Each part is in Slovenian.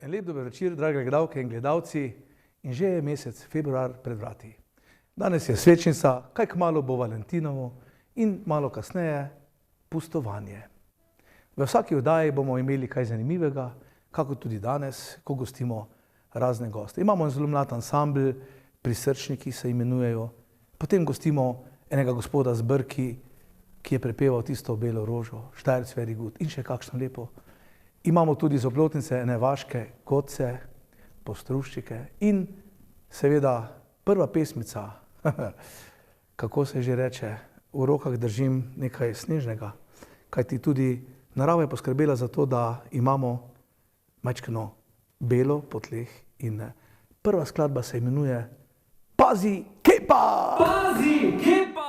En lep dober večer, drage gledalke in gledalci, in že je mesec februar pred vrati. Danes je svečnica, kaj kmalu bo Valentinovo in malo kasneje pustovanje. V vsaki oddaji bomo imeli kaj zanimivega, kako tudi danes, ko gostimo razne goste. Imamo zelo mlad ansambl, Prisrčniki se imenujejo, potem gostimo enega gospoda z Brki, ki je prepeval tisto Belo rožo, Štajerc very good in še kakšno lepo. Imamo tudi z Oplotnice ene vaške godce, Postruščike in seveda prva pesmica, kako se že reče, v rokah držim nekaj snežnega, kajti tudi narava je poskrbela za to, da imamo majčkeno belo po tleh in prva skladba se imenuje Pazi, kepa! Pazi, kepa!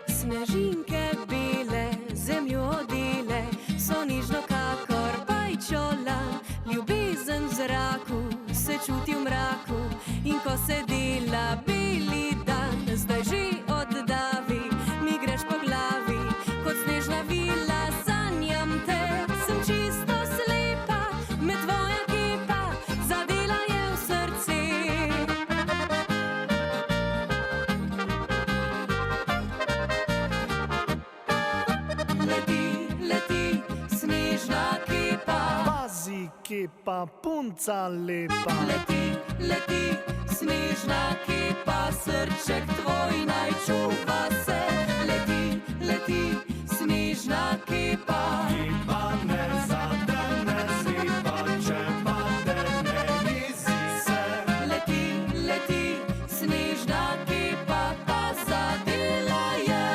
Snežinke bele, zemljo odele, so nižno kakor pajčola. Ljubezen v zraku se čuti v mraku in ko se dela beli dan, zdaj že oddavi, mi greš po glavi, kot snežna vila sanjam te. Sem čisto slepa, me tvoja kepa zadela je v srce. Leti, leti, snežna kepa. Pazi, kepa, punca lepa. Leti, leti, snežna kepa, srček tvoj naj čuva se. Leti, leti, snežna kepa. Kepa ne zadene zipa, če pade ne izi se. Leti, leti, snežna kepa, pa zadela je.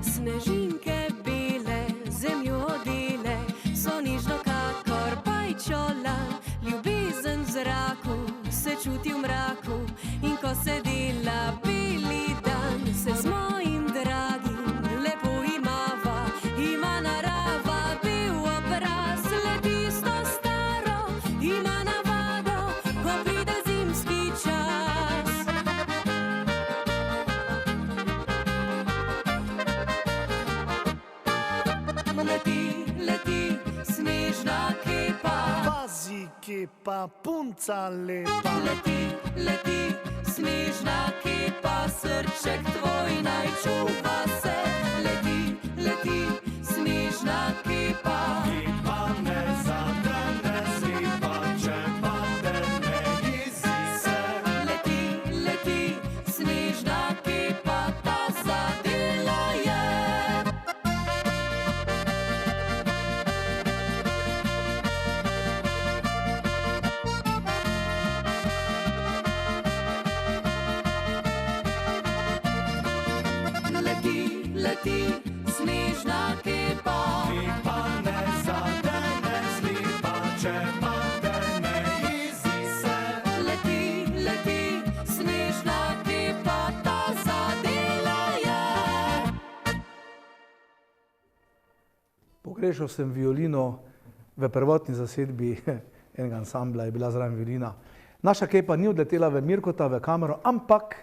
Snežinke bele, zemljo odele, so nižno kakor pajčola. Ljubezen v zraku se čuti v mraku in ko se dela beli dan, se z mojim dragim lepo imava. Ima narava bel obraz, leti sto staro, ima navado, ko pride zimski čas. Leti, leti, snežna kepa. Pazi, kepa, punca lepa. Leti, leti, snežna kepa, srček tvoj naj čuva se. Leti, leti, snežna kepa. Kepa ne zadene zipa, če pade ne izi se. Leti, leti, snežna kepa, ta zadela je. Leti, leti, snežna kepa. Kepa ne zadene zipa, če pade ne izi se. Leti, leti, snežna kepa, ta zadela je. Pogrešal sem violino v prvotni zasedbi enega ansambla, je bila zraven violina. Naša kepa ni odletela v Mirkota, v kamero, ampak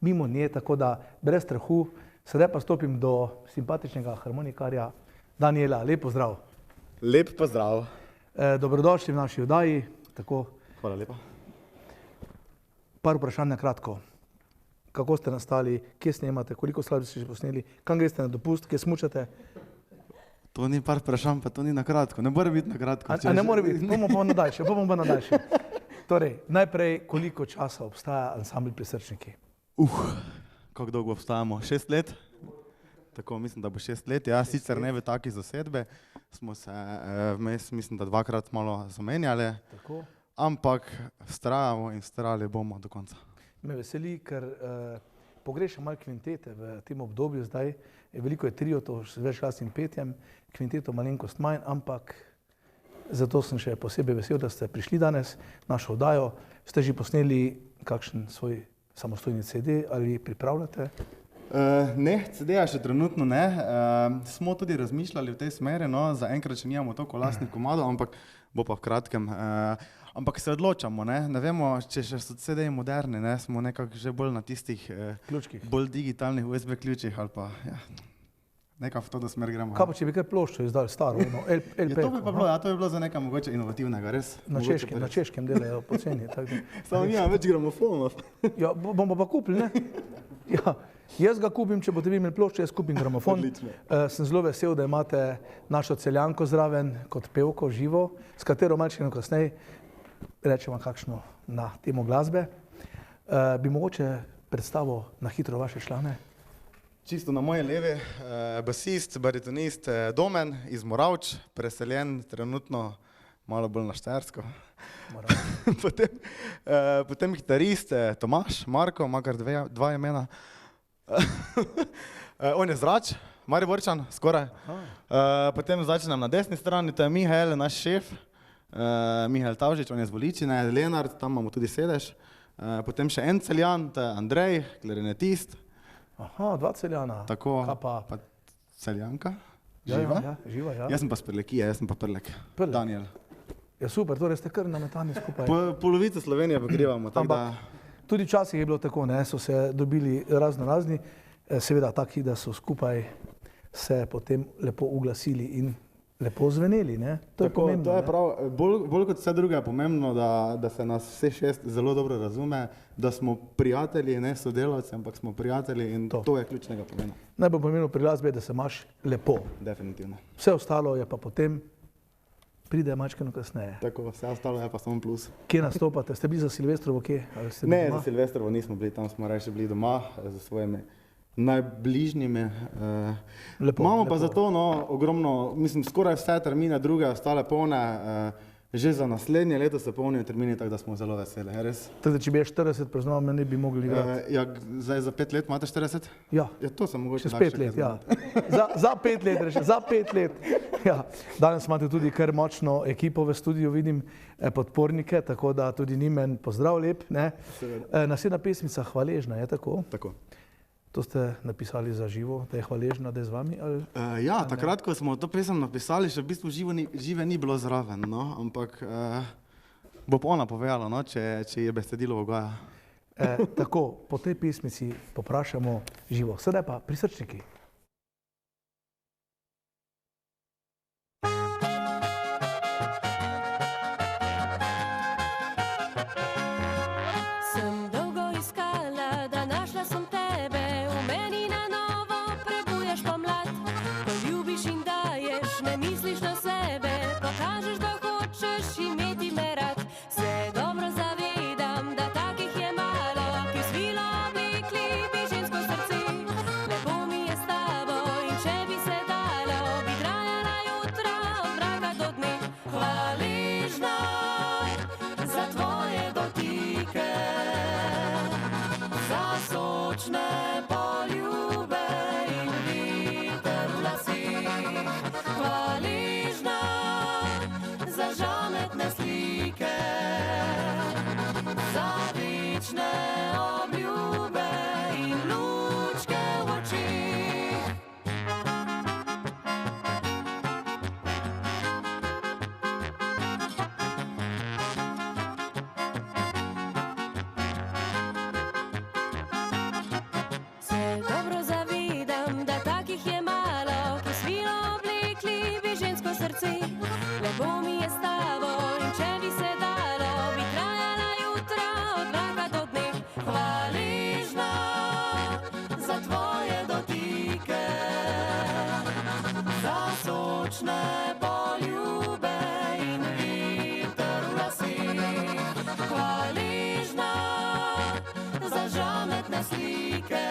mimo nje, tako da brez strahu. Sedaj pa stopim do simpatičnega harmonikarja Daniela. Lep pozdrav. Lep pozdrav. Dobrodošli v naši oddaji. Tako, Hvala lepa. par vprašanj na kratko. Kako ste nastali, kje snemate, koliko skladb ste že posneli, kam greste na dopust, kje smučate? To ni par vprašanj, pa to ni na kratko. Ne more biti na kratko. A ne more biti, bomo pa nadaljši. Torej, najprej, koliko časa obstaja ansambl Prisrčniki? Kako dolgo obstajamo? 6 let? Tako, mislim, da bo 6 let. Ja, sicer ne v taki zasedbe. Smo se vmes, mislim, da 2-krat malo zamenjali. Tako. Ampak vztrajamo in vztrajali bomo do konca. Me veseli, ker pogrešam malo kvintete v tem obdobju zdaj. Veliko je trio, to z večglasnim petjem, kvinteto malenkost manj, ampak zato sem še posebej vesel, da ste prišli danes v našo oddajo. Ste že posneli kakšen svoj samostojni CD ali pripravljate? Ne, CD-ja še trenutno ne. Smo tudi razmišljali v tej smeri, no, zaenkrat še nimamo toliko lastnih komadov, ampak bo pa v kratkem. Ampak se odločamo, ne vemo, če še so CD-ji moderni, ne, smo nekako že bolj na tistih Ključkih. bolj digitalnih USB ključih ali pa nekako v to do smer gremo. Kaj pa, če bi kaj ploščo izdali staro, Ja, to bi pa bilo, to bi bilo za nekaj mogoče inovativnega, res. Na Češkem delajo poceni. Samo nimam več gramofonov. Ja, bomo pa kupili, ne? Ja, jaz ga kupim, če boste vi imeli ploščo, jaz kupim gramofon. Odlično. Sem zelo vesel, da imate našo Celjanko zraven kot pevko živo, s katero malce kasneje rečemo kakšno na temo glasbe. Bi mogoče predstavil na hitro vaše člane? Čisto na moje leve, basist, baritonist Domen iz Moravč, preseljen trenutno malo bolj na Štajersko. Potem kitarist Tomaž Marko, ima kar dva imena. On je Zrač, Mariborčan, skoraj. Potem začnem na desni strani, to je Mihael, naš šef. Mihael Tavžič, on je z Voličine, Lenart, tam imamo tudi sedež. Potem še en Celjan, to je Andrej, klarinetist. Aha, dva Celjana. Tako, Kaj pa? pa Celjanka, Ja, živa. ja, živa, ja. Jaz sem pa s Prlekije, jaz sem pa Prlek, Prlek. Daniel. Ja, super, torej ste kar nametani skupaj. Polovico Slovenije pokrivamo, tako da... Tudi včasih je bilo tako, ne, so se dobili razni, seveda taki, da so skupaj se potem lepo uglasili in lepo zveneli, ne? To je pomembno. To je ne? prav, bolj kot vse druge je pomembno, da se nas vse šest zelo dobro razume, da smo prijatelji, ne sodelavci, ampak smo prijatelji in to je ključnega pomena. Najbolj pomembno pri glasbi je, da se imaš lepo. Definitivno. Vse ostalo je pa potem pride mačkeno kasneje. Tako, vse ostalo je pa samo plus. Kje nastopate? Ste bili za Silvestrovo kje? Ali ste bili Ne, doma? za Silvestrovo nismo bili, tam smo raje bili doma za svojimi najbližnjimi. Lepo, Imamo lepo. pa zato ogromno, mislim, skoraj vse termine druge ostale polne, že za naslednje leto se polnijo termini, tako da smo zelo veseli, res. Tako da če bi je 40 praznoval, me ne bi mogli igrati. Ja, zdaj za 5 let imate 40? Ja, Ja, to sem mogoče čez 5 let, ja. Za 5 let, reče, za 5 let. Ja. Danes imate tudi kar močno ekipo v studiu, vidim podpornike, tako da tudi njim en pozdrav lep, ne. Naslednja pesmica Hvaležna, je tako? Tako. To ste napisali za živo, da je hvaležna, da je z vami? Ali? Ja, takrat, ko smo to pesem napisali, še v bistvu žive ni bilo zraven, no, ampak bo pa ona povedala, no, če je besedilo ugaja. Tako, po tej pesmici poprašamo živo. Sedaj pa prisrčniki. Sem dolgo iskala, da našla sem tebe, v meni na novo prebujaš pomlad. Ko ljubiš in daješ, ne misliš na sebe, pokažeš, da hočeš imeti me rad. Se dobro zavedam, da takih je malo, ki svilo oblikli bi žensko srce. Lepo mi je s tabo in če bi se dalo, bi trajala jutra od mraka do dne. Hvaležna za tvoje dotike, za sočne poljube in viter v lasih. Hvaležna za žametne slike, za večne obljube in lučke v očih. Se dobro zavedam, da takih je malo, ki svilo oblikli bi žensko srce. Lepo mi je s tabo in če bi se dalo, bi trajala jutra od mraka do dne. Hvaležna za tvoje dotike, za sočne poljube in viter v lasih. Hvaležna za žametne slike,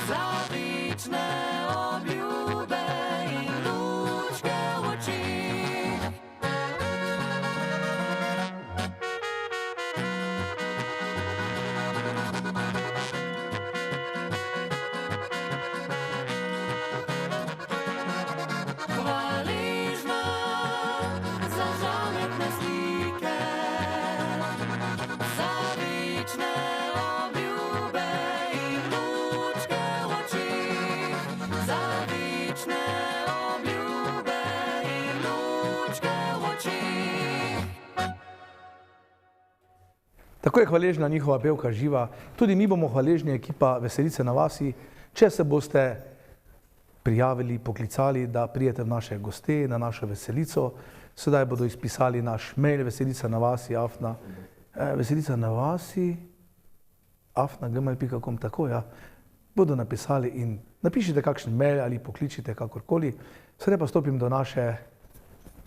za večne obljube in lučke v očih. Tako je hvaležna njihova pevka živa. Tudi mi bomo hvaležni, ekipa Veselice na vasi, če se boste prijavili, poklicali, da prijete v naše goste, na našo veselico. Sedaj bodo izpisali naš mail veselica na vasi, veselica na vasi, gmail.com, tako ja. Bodo napisali in napišite kakšen mail ali pokličite kakorkoli. Sedaj pa stopim do naše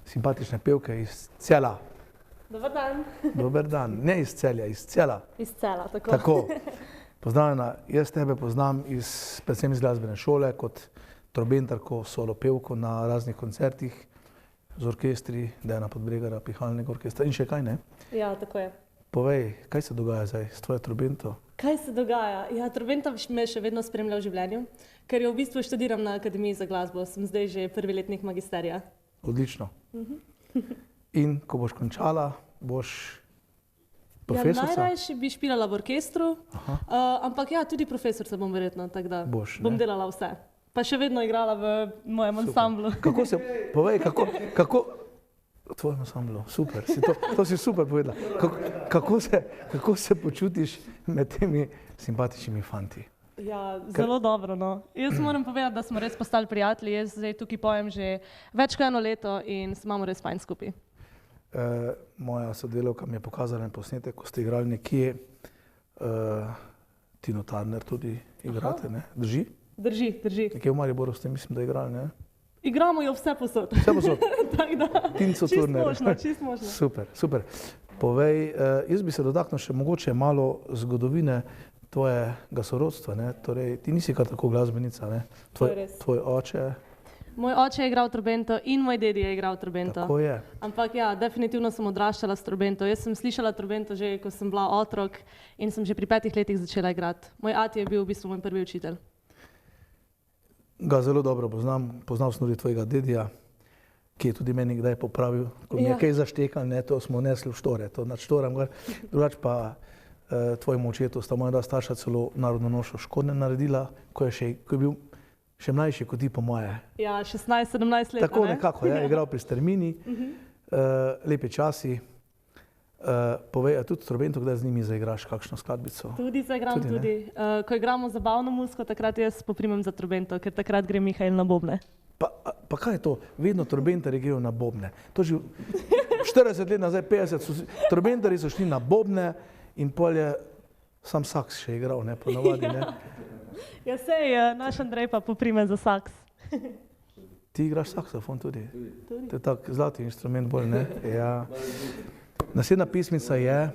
simpatične pevke iz Cela. Dobar dan. Dober dan. Ne iz Celja, iz Cela. Iz Cela, tako. Tako. Pozdravljena, jaz tebe poznam predvsem iz glasbene šole kot trobentarko, solo pevko na raznih koncertih z orkestri, Dejana Podbregara, pihalnega orkestra in še kaj, ne? Ja, tako je. Povej, kaj se dogaja zdaj s tvojo trobento? Kaj se dogaja? Ja, trobenta me še vedno spremlja v življenju, ker jo v bistvu študiram na Akademiji za glasbo. Sem zdaj že prvi letnik magisterija. Odlično. In ko boš končala, boš profesorica? Ja, najrajši bi špilala v orkestru, ampak ja, tudi profesorica bom verjetno, tako da bom delala vse. Pa še vedno igrala v mojem ansamblu. Kako se, povej, kako, v tvojem ansamblu, super, to si super povedala. Kako se počutiš med temi simpatičnimi fanti? Ja, zelo dobro, no. Jaz moram povedati, da smo res postali prijatelji. Jaz zdaj tukaj pojem že več kot 1 leto in imamo res fajn skupaj. Moja sodelavka mi je pokazala en posnetek, ko ste igrali nekje, Tino Turner tudi igrate, ne? Drži? Drži. Nekje v Mariboru ste, mislim, da igrali, ne? Igramo jo vse posod. Vse posod? Tako da, Tinco Turner. Čist možno. Super. Povej, jaz bi se dotaknil še mogoče malo zgodovine tvojega sorodstva, ne? Torej, ti nisi kar tako glasbenica, ne? Tvoj oče. Moj oče je igral trobento in moj dedi je igral trobento. Tako je. Ampak ja, definitivno sem odraščala s trobento. Jaz sem slišala trobento že, ko sem bila otrok in sem že pri 5 letih začela igrati. Moj ati je bil v bistvu moj prvi učitelj. Ga zelo dobro poznal sem tudi tvojega dedija, ki je tudi meni kdaj popravil, ko mi je kaj zaštekal, ne, to smo nesli v štore, to nad štoram gor. Drugač pa tvojemu očetu sta moja 2 starša celo narodno nošo Škorne naredila, ko je bil še mlajši kot ti po moje. Ja, 16-17 let. Tako nekako, ja, igral pri Strmini, lepi časi. Povej, a tudi trobento, kdaj z njimi zaigraš kakšno skladbico? Tudi zaigram, tudi. Ko igramo zabavno muziko, takrat jaz poprimem za trobento, ker takrat gre Mihael na bobne. Pa kaj je to? Vedno trobentari grejo na bobne. To že 40 let nazaj, 50, trobentari so šli na bobne in pol je sam saks še igral, ne, ponavadi, ne. Ja, sej, naš Andrej pa poprime za saks. Ti igraš saksofon tudi? To je tak zlati instrument bolj, ne? Ja. Naslednja pismica je...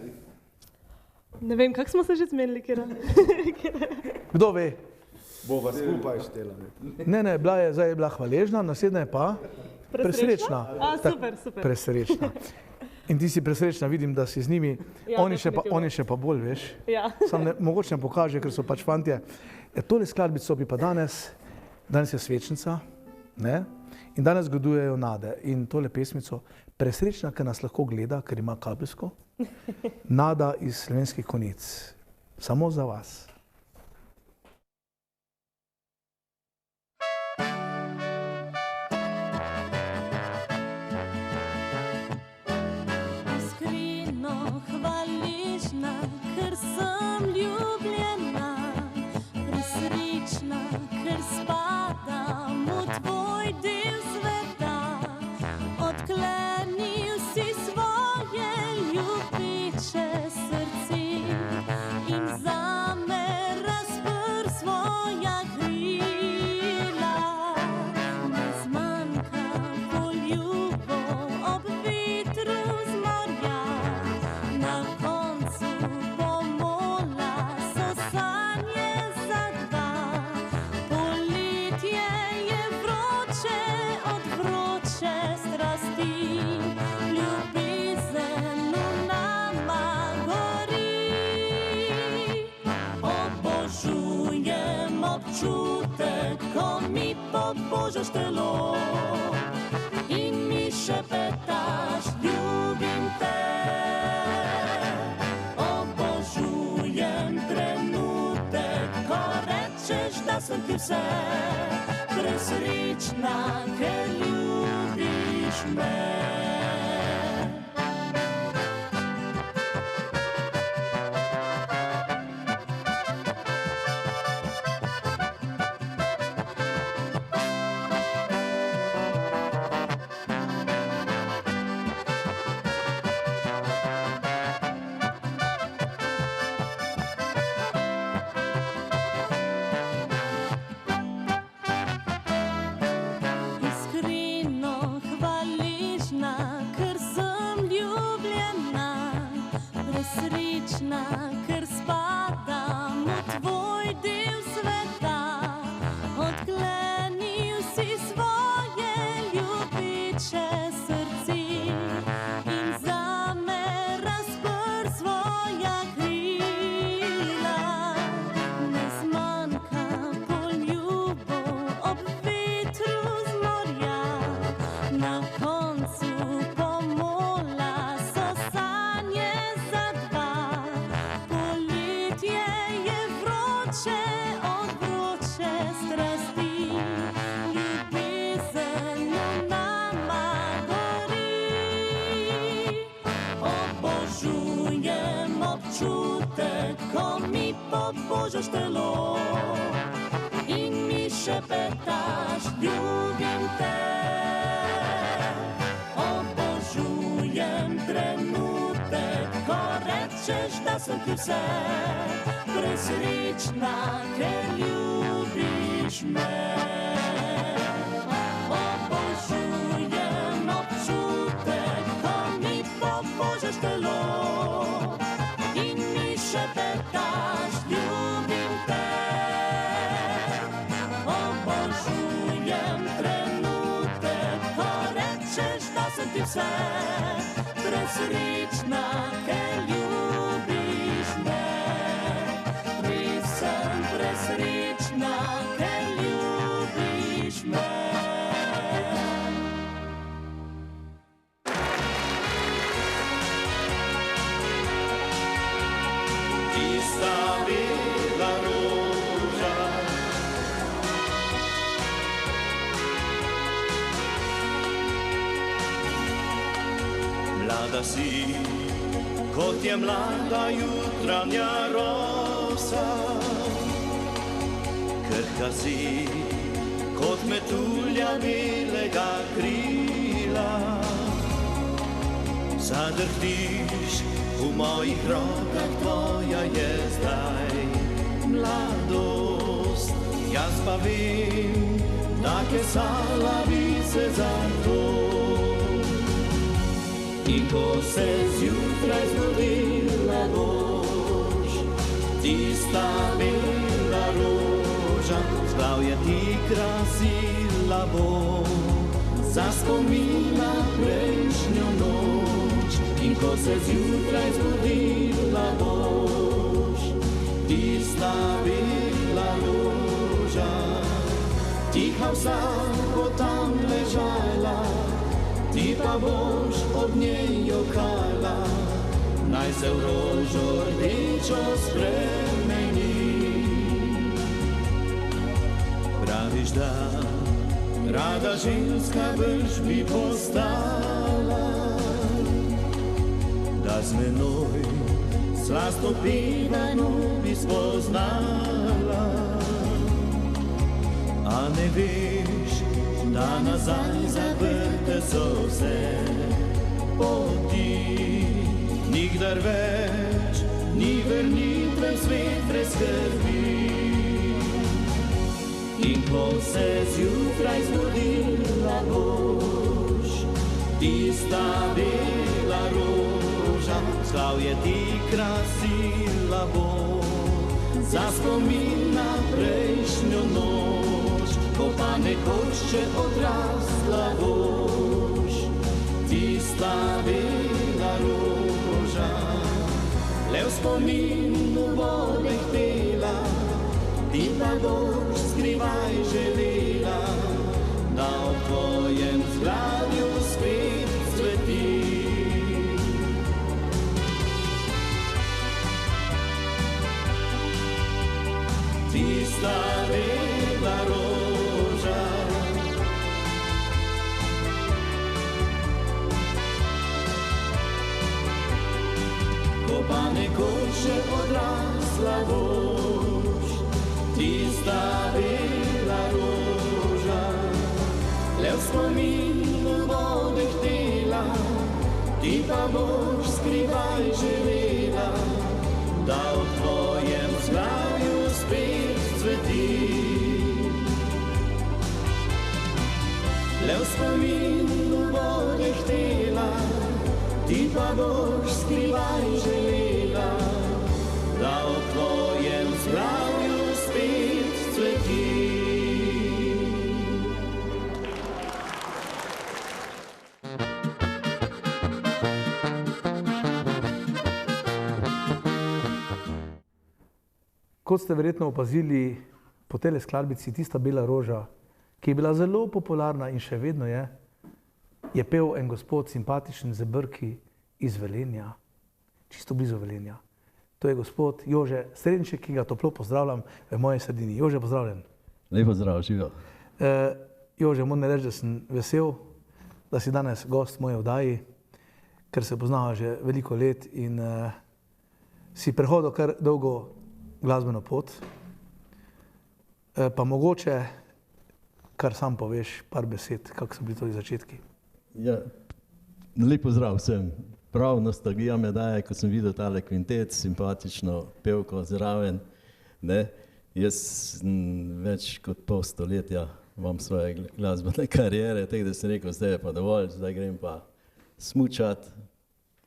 Ne vem, kako smo se že zmenili, Kira? Kdo ve? Bova skupaj štela. Ne, zdaj je bila hvaležna, naslednja je pa presrečna. Super. Presrečna. In ti si presrečna, vidim, da si z njimi, Ja, oni še pa bolj, veš. Ja. Sam mogoče ne pokaže, ker so pač fantje. Tole skladbico bi pa danes je svečnica, ne? In danes zgodujejo Nade. In tole pesmico, presrečna, ker nas lahko gleda, ker ima kabelsko, Nada iz Slovenskih Konjic. Samo za vas. Iskreno hvaležna, ker sem ljubljena, presrečna, ker spadam v tvoj del sveta. Odklenil si svoje ljubeče srce in zame razprl svoja krila. Ne zmanjka poljubo ob vetru z morja, na koncu pomola so sanje za 2. Poletje je vroče od vroče strasti, ljubezen v nama gori. Obožujem občutek, ko mi pobožaš telo in mi šepetaš, ljubim te. Obožujem trenutek, ko rečeš, da sem ti vse, presrečna, ker ljubiš me. vroče od vroče strasti, ljubezen v nama gori. Obožujem občutek, ko mi pobožaš telo in mi šepetaš, ljubim te. Obožujem trenutek, ko rečeš, da sem ti vse, presrečna, ker ljubiš me. Obožujem občutek, ko mi pobožaš telo in mi šepetaš, ljubim te. Obožujem trenutek, ko rečeš, da sem ti vse, presrečna, ker ljubiš me. Res sem presrečna, ker ljubiš me. Tista bela roža, mlada si, kot je mlada jutranja rosa. Krhka si, kot metulja belega krila. Zadrhtiš v mojih rokah, tvoja je zdaj mladost. Jaz pa vem, da kesala bi se za to. In ko se zjutraj zbudila boš, tista bela roža, zglavje ti krasila bo, za spomin na prejšnjo noč. In ko se zjutraj zbudila boš, tista bela roža, tiha vsak bo tam ležala, ti pa boš ob njej jokala, naj se v rožo rdečo spremeni. Praviš, da rada ženska brž bi postala, da z menoj slastno pivano bi spoznala. A ne veš, da nazaj zaprte so vse poti, nikdar več ni vrnitve v svet brez skrbi. In ko se zjutraj zbudila boš, tista bela roža, slavje ti krasila bo, za spomin na prejšnjo noč. Ko pa nekoč še odrasla boš, tista bela roža, le v spominu bo lehtela, ti pa boš skrivaj želela, da v tvojem vzglavju spet cveti. Tista bela roža, ko pa nekoč še odrasla boš, tista bela roža, le v spominu bo lehtela, ti pa boš skrivaj želela, da v tvojem vzglavju spet cveti. Le v spominu bo lehtela, ti pa boš skrivaj želela, da v tvojem vzglavju spet cveti. Kot ste verjetno opazili po tele skladbici Tista bela roža, ki je bila zelo popularna in še vedno je pel en gospod simpatičen z brki iz Velenja, čisto blizu Velenja. To je gospod Jože Srednšek, ki ga toplo pozdravljam v moji sredini. Jože, pozdravljen. Lepo zdrav, živijo. Jože, moram reči, da sem vesel, da si danes gost moje oddaji, ker se poznava že veliko let in si prehodil kar dolgo glasbeno pot. Pa mogoče, kar sam poveš, par besed, kako so bili to začetki. Ja, lepo zdrav vsem. Prav nostalgija me daje, ko sem videl tale kvintet, simpatično pevko zraven. Ne? Jaz sem več kot pol stoletja imam svoje glasbene karijere, tako da sem rekel, zdaj je pa dovolj, zdaj grem pa smučat,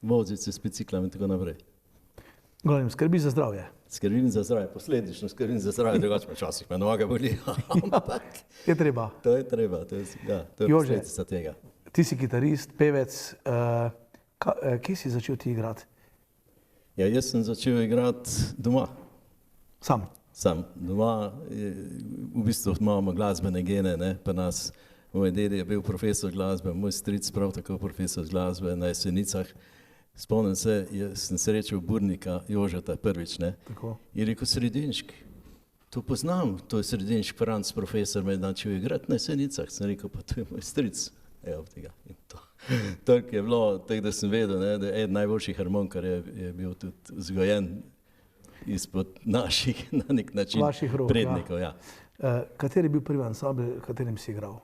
voziti se s biciklom in tako naprej. Glavnim, skrbi za zdravje. Skrbim za zdravje, posledično skrbim za zdravje, drugače pa včasih me noga boli, ampak Je treba. to je treba, to je Jože. posledica tega. Ti si kitarist, pevec. Kje si začel ti igrati? Ja, jaz sem začel igrati doma. Sam. Doma, v bistvu imamo glasbene gene, ne, pa nas, moj ded je bil profesor glasbe, moj stric prav tako profesor glasbe na Jesenicah. Spomnim se, sem srečal Burnika Jožeta prvič, ne, Tako. je rekel Sredinšek, to poznam, to je Sredinšek Franc, profesor me je načel igrati na Jesenicah, sem rekel, pa to je moj stric. Evo tega. In to. Tako je bilo, tako da sem vedel, ne, da je eden najboljših harmonikar je bil tudi vzgojen izpod naših, na nek način, Vaših rok, prednikov. Ja. Kateri je bil prvi ansambl, v katerem si igral?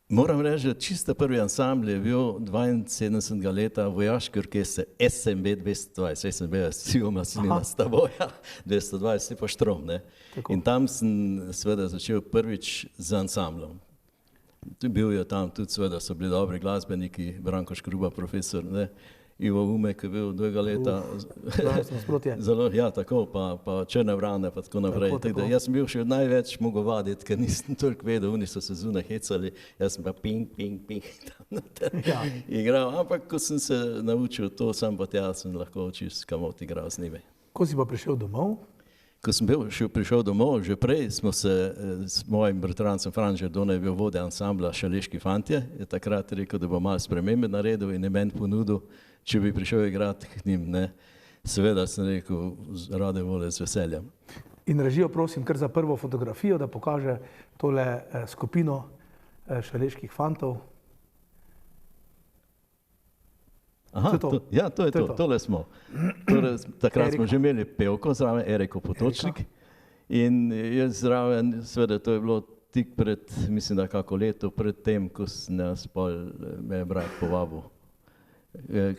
Moram reči, da čisto prvi ansambl je bil 72. leta vojaški orkester SMB 220, SMB je Sivoma Silina Stavoja, 220 je pa Štrom. Ne. In tam sem seveda začel prvič z ansamblom. Bil je tam tudi, seveda so bili dobri glasbeniki, Branko Škruba, profesor, ne, Ivo Umek je bil 2 leta. Zelo, ja, tako, pa Črne vrane, pa tako naprej. Tako da jaz sem bil še največ mogel vaditi, ker nisem toliko vedel, oni so se zunaj hecali, jaz sem pa ping, tam noter igral. Ampak ko sem se naučil to, sam pa tja sem lahko čisto kamot igral z njimi. Ko si pa prišel domov? Ko sem prišel domov, že prej smo se s mojim bratrancem Franžem Done, je bil vodja ansambla Šaleški fantje, je takrat rekel, da bo malo spremembe naredil in je meni ponudil, če bi prišel igrati k njim, ne. Seveda sem rekel, rade volje z veseljem. In režijo prosim kar za prvo fotografijo, da pokaže tole skupino Šaleških fantov. Aha, ja, to je to, tole smo. Takrat smo že imeli pevko zraven, Eriko Potočnik. In jaz zraven, seveda to je bilo tik pred, mislim da kako leto pred tem, ko sem nas me je brat povabil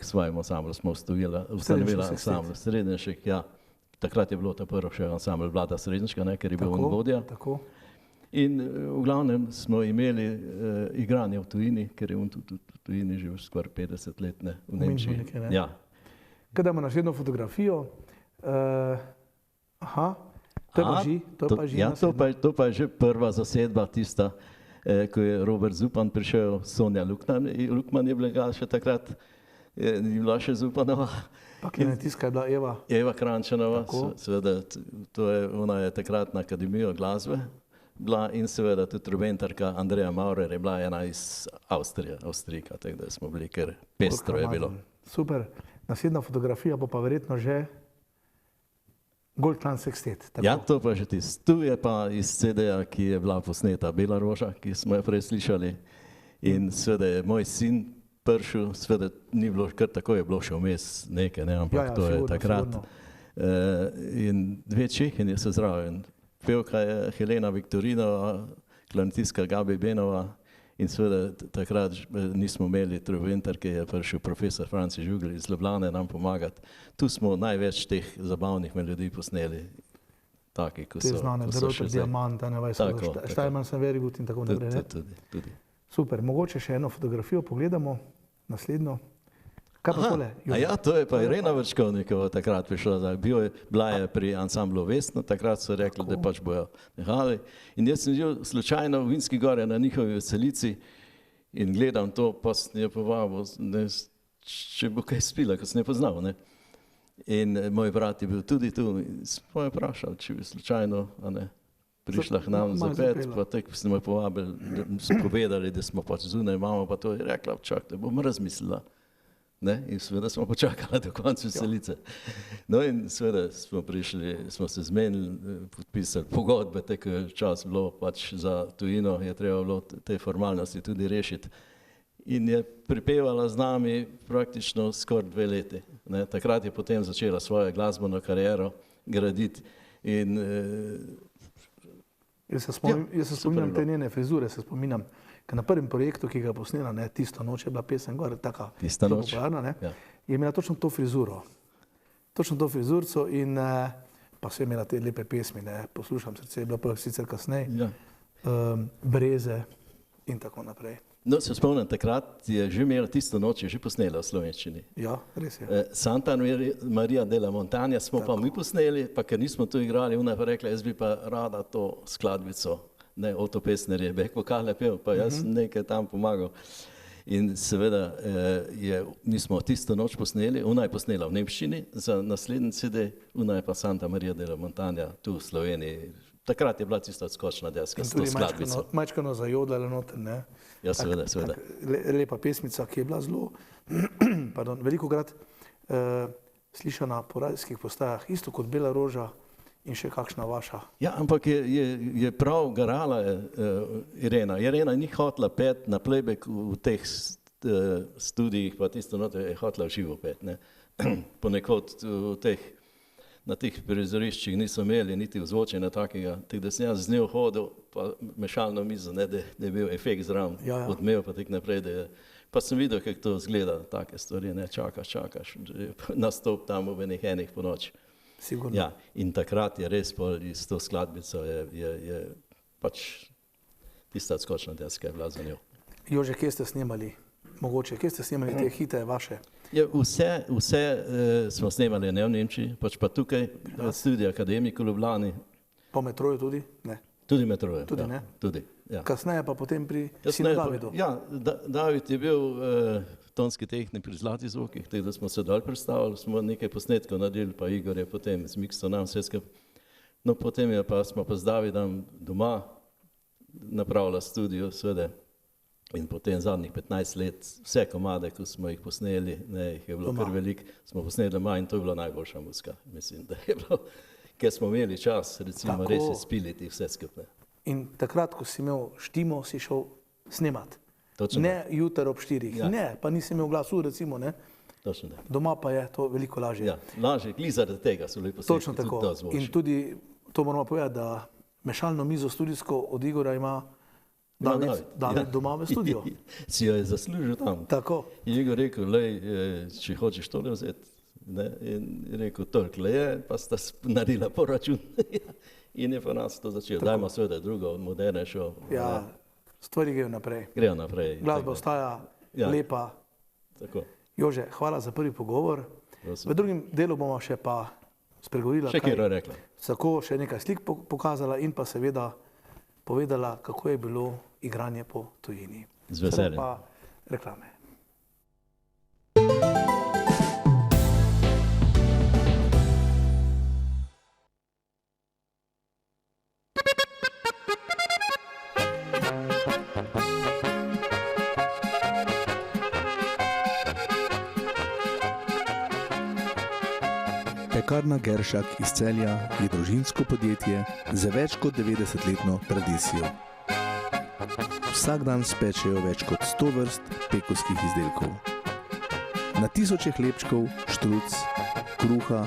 k svojemu ansamblu, smo ustanovili ansambl Srednšek, ja. Takrat je bilo to prvo še ansambl Vlada Srednška, ne, ker je bil on vodja. In v glavnem smo imeli igranje v tujini, ker je on tudi v tujini živel skoraj 50 let, ne, v Nemčiji. Ja. Kaj damo naslednjo fotografijo? Aha, to pa je že prva zasedba tista, ko je Robert Zupan prišel, Sonja Lukman je bila še takrat, ni bila še Zupanova. Pa klinetiska je bila Eva? Eva Krančanova, seveda, ona je takrat na Akademijo glasbe bila in seveda tudi trubentarka Andreja Maurer je bila ena iz Avstrijka, tako da smo bili kar pestro je bilo. Super, naslednja fotografija bo pa verjetno že Goldclan Sextet. Ja, to pa že tisto. Tu je pa iz CD-ja, ki je bila posneta Bela roža, ki smo jo prej slišali in seveda je moj sin prišel, seveda ni bilo kar tako, je bilo še vmes nekaj, ne, ampak to je takrat. In 2 Čehinje so zraven. Pevka je Helena Viktorinova, klarnetistka Gabi Benova in seveda takrat nismo imeli trubentarke, je prišel profesor Franci Žugel iz Ljubljane nam pomagati. Tu smo največ teh zabavnih melodij posneli. Taki, ko so, te znane, Deroter Diamant, Štajman sem very good in tako naprej. Tudi. Super, mogoče še eno fotografijo pogledamo, naslednjo. Kaj pa tole? Ja, to je pa Irena Vrčkovnikova takrat prišla, bila je pri ansamblu Vesno, takrat so rekli, da pač bojo nehali. In jaz sem bil slučajno v Vinski Gori na njihovi veselici in gledam to, pa sem je povabil, če bo kaj spila, ko sem je poznal, ne. In moj brat je bil tudi tu in smo je vprašal, če bi slučajno, prišla k nam za pet, pa tako smo jo povabili, da smo povedali, da smo pač zunaj, imamo pa to, je rekla, čak, da bom razmislila. Ne? In seveda smo počakali do konca veselice. No in seveda smo prišli, smo se zmenili, podpisali pogodbe, tako je čas bilo pač za tujino, je treba bilo te formalnosti tudi rešiti. In je pripevala z nami praktično skoraj 2 leti. Ne? Takrat je potem začela svojo glasbeno kariero graditi. In, Jaz se spominjam te njene frizure, se spominjam, ker na prvem projektu, ki ga je posnela, ne, Tisto noč je bila pesem gor, taka Tista noč. popularna, ne, Ja. je imela točno to frizuro. Točno to frizurco in pa so imela te lepe pesmi, ne, Poslušam srce, je bila pa sicer kasneje, ja. Breze in tako naprej. No, se spomnim, takrat je že imela Tisto noč, je že posnela v slovenščini. Ja, res je. Santa Maria de la Montagna smo pa mi posneli, pa ker nismo tu igrali, ona pa rekla, jaz bi pa rada to skladbico, ne, Oto Pestner je back vokale pel, pa jaz nekaj tam pomagal. In seveda mi smo Tisto noč posneli, ona je posnela v nemščini, za naslednji CD, ona je pa Santa Maria de la Montagna tu v Sloveniji. Takrat je bila tista odskočna deska In s to tudi skladbico. majčkano zajodala noter, ne. Ja, seveda, seveda. Lepa pesmica, ki je bila zelo, pardon, velikokrat slišana po radijskih postajah, isto kot Bela roža in še kakšna vaša. Ja, ampak je prav garala Irena. Irena ni hotela peti na playback v teh studijih, pa tisto noto je hotela v živo peti. Ponekod na teh prizoriščih niso imeli niti vzvočenja takega, tako da sem jaz z njo hodil, pa mešalno mizo, ne, da je bil efekt zraven, odmev pa tako naprej, pa sem videl, kako to izgleda, take stvari, ne, čakaš, nastop tam ob enih po noči. Sigurno. Ja, in takrat je res s to skladbico je pač tista odskočna deska je bila za njo. Jože, kje ste snemali? Mogoče, kje ste snemali te hite vaše? Ja, vse smo snemali ne v Nemčiji, pač pa tukaj v Studiu Akademik v Ljubljani. Po Metroju tudi? Ne. Tudi Metroju. Tudi, ja, ne? Tudi, ja. Kasneje pa potem pri sinu Davidu. Ja, David je bil tonski tehnik pri Zlatih zvokih, tako da smo se dol predstavili, smo nekaj posnetkov naredili, pa Igor je potem zmiksal nam vse skupaj. No, potem smo pa z Davidom doma napravila studio, seveda. In potem zadnjih 15 let vse komade, ko smo jih posneli, ne, jih je bilo kar veliko, smo posneli doma in to je bila najboljša muzika, mislim, da je bilo, ker smo imeli čas, recimo, Tako. res izpiliti vse skupaj. In takrat, ko si imel štimo, si šel snemat. Točno Ne jutar ob 4, Ja. ne, pa nisi imel glasu, recimo, ne. Točno da. Doma pa je to veliko lažje. Ja, lažje, glih zaradi tega so bili posnetki Točno tudi tako. dosti boljši. In tudi to moramo povedati, da mešalno mizo studijsko od Igora ima David doma v studiu. Si jo je zaslužil tam. Tako. In Igor rekel, lej, če hočeš tole vzeti, ne, in je rekel, toliko le je, pa sta naredila poračun. In je pa nas to začel. Dajmo seveda drugo, modernejšo. Ja, stvari grejo naprej. Grejo naprej. Glasba ostaja lepa. Tako. Jože, hvala za prvi pogovor. Prosim. V drugem delu bomo še pa spregovorila, Še kjer je rekla. tako še nekaj slik pokazala in pa seveda povedala, kako je bilo igranje po tujini. Z veseljem. Sedaj pa reklame. Pekarna Geršak iz Celja je družinsko podjetje z več kot 90-letno tradicijo. Vsak dan spečejo več kot 100 vrst pekovskih izdelkov. Na tisoče hlebčkov, štruc, kruha,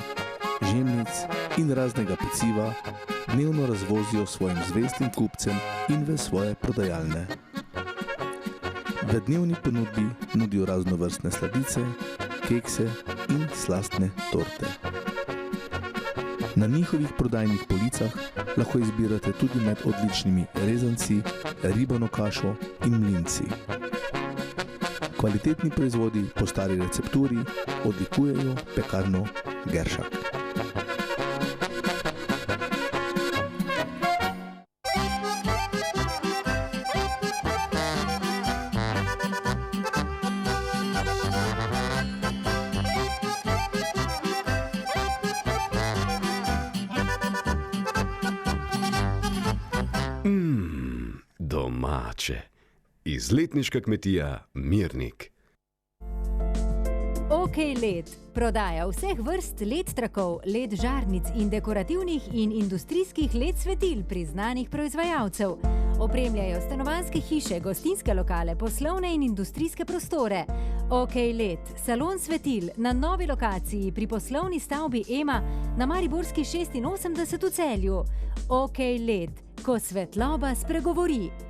žemljic in raznega peciva dnevno razvozijo svojim zvestim kupcem in v svoje prodajalne. V dnevni ponudbi nudijo raznovrstne sladice, kekse in slastne torte. Na njihovih prodajnih policah lahko izbirate tudi med odličnimi rezanci, ribano kašo in mlinci. Kvalitetni proizvodi po stari recepturi odlikujejo pekarno Geršak. Domače. Izletniška kmetija Mirnik. LED prodaja vseh vrst LED trakov, LED žarnic in dekorativnih in industrijskih LED svetil priznanih proizvajalcev. Opremljajo stanovanjske hiše, gostinske lokale, poslovne in industrijske prostore. OK LED, salon svetil na novi lokaciji pri poslovni stavbi EMA na Mariborski 86 v Celju. OK LED, ko svetloba spregovori.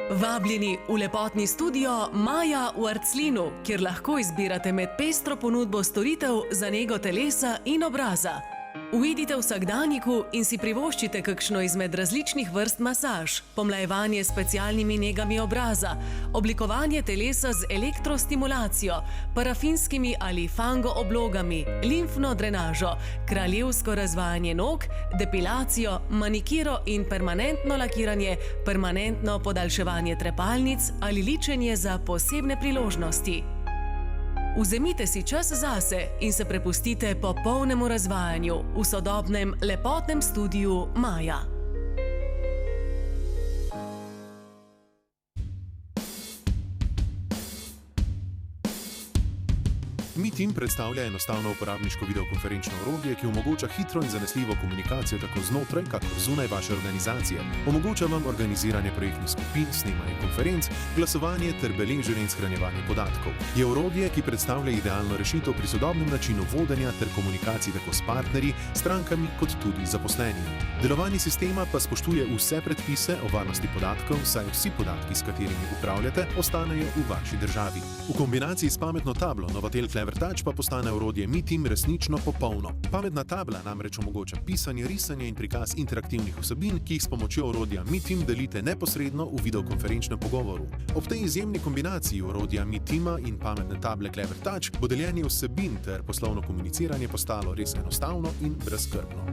Vabljeni v lepotni studio Maja v Arclinu, kjer lahko izbirate med pestro ponudbo storitev za nego telesa in obraza. Uidite v vsakdanjiku in si privoščite kakšno izmed različnih vrst masaž, pomlajevanje s specialnimi negami obraza, oblikovanje telesa z elektrostimulacijo, parafinskimi ali fango oblogami, limfno drenažo, kraljevsko razvajanje nog, depilacijo, manikiro in permanentno lakiranje, permanentno podaljševanje trepalnic ali ličenje za posebne priložnosti. Vzemite si čas zase in se prepustite popolnemu razvajanju v sodobnem lepotnem studiu Maja. MeTeam predstavlja enostavno uporabniško videokonferenčno orodje, ki omogoča hitro in zanesljivo komunikacijo tako znotraj, kakor zunaj vaše organizacije. Omogoča vam organiziranje projektnih skupin, snemanje konferenc, glasovanje ter beleženje in shranjevanje podatkov. Je orodje, ki predstavlja idealno rešitev pri sodobnem načinu vodenja ter komunikacij tako s partnerji, strankami kot tudi zaposlenimi. Delovanje sistema pa spoštuje vse predpise o varnosti podatkov, saj vsi podatki, s katerimi upravljate, ostanejo v vaši državi. V kombinaciji s pametno tablo Novatel Clever Touch pa postane orodje MeTeam resnično popolno. Pametna tabla namreč omogoča pisanje, risanje in prikaz interaktivnih vsebin, ki jih s pomočjo orodja MeTeam delite neposredno v videokonferenčnem pogovoru. Ob tej izjemni kombinaciji orodja MeTeama in pametne table Clever Touch bo deljenje vsebin ter poslovno komuniciranje postalo res enostavno in brezskrbno.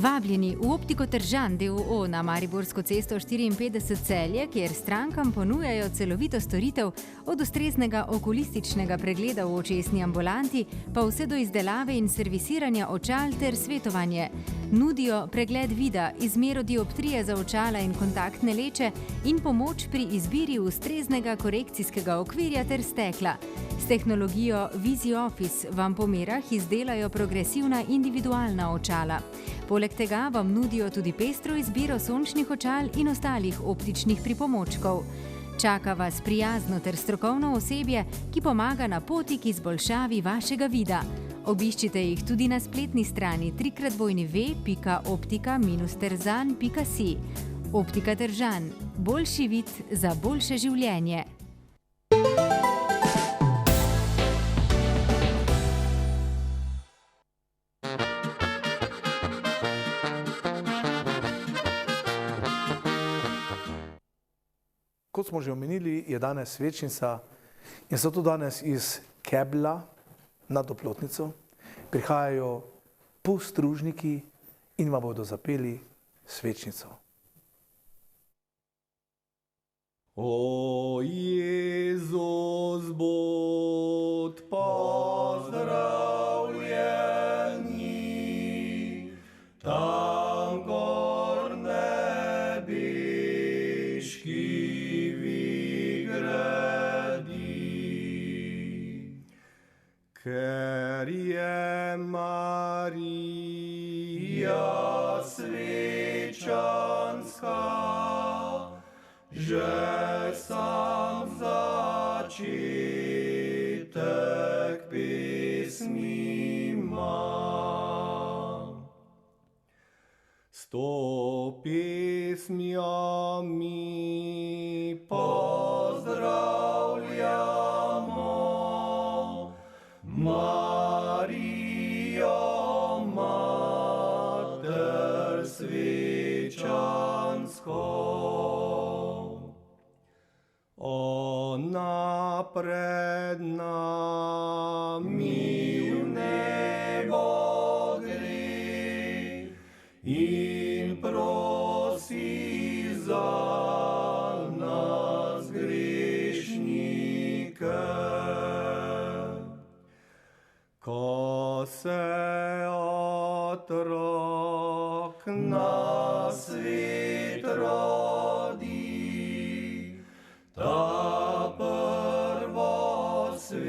Vabljeni v Optiko Tržan d.o.o. na Mariborsko cesto 54 Celje, kjer strankam ponujajo celovito storitev od ustreznega okulističnega pregleda v očesni ambulanti pa vse do izdelave in servisiranja očal ter svetovanje. Nudijo pregled vida, izmero dioptrije za očala in kontaktne leče in pomoč pri izbiri ustreznega korekcijskega okvirja ter stekla. S tehnologijo VisiOffice vam po merah izdelajo progresivna individualna očala. Poleg tega vam nudijo tudi pestro izbiro sončnih očal in ostalih optičnih pripomočkov. Čaka vas prijazno ter strokovno osebje, ki pomaga na poti k izboljšavi vašega vida. Obiščite jih tudi na spletni strani www.optika-terzan.si. Optika Tržan. Boljši vid za boljše življenje. Kot smo že omenili, je danes svečnica in zato danes iz Kebla na Oplotnico prihajajo postružniki in vam bodo zapeli svečnico. O Jezus bod pozdravljeni, tam gor nebeški ker je Marija svečanska, že sam začetek pesmi ima. S to pesmijami pozdravljamo Marijo, Mater svečansko. Ona pred nami v nebo gre in prosi za nas grešnike. Ko se otrok na svet rodi, ta prvo sveti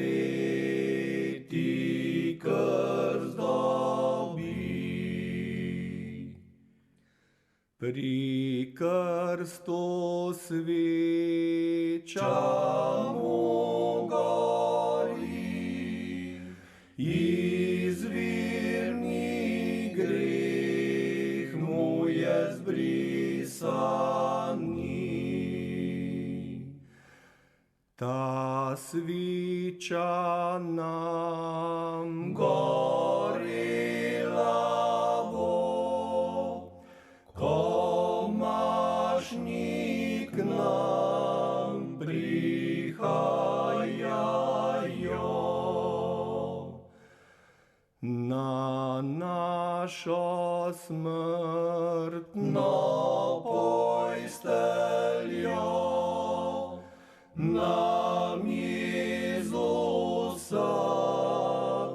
krst dobi. Pri krstu sveča mu gori, izvirni greh mu je zbrisani. Ta sviča nam gorela bo, ko mašnik nam prihajajo. Na našo smrtno posteljo nam Jezusa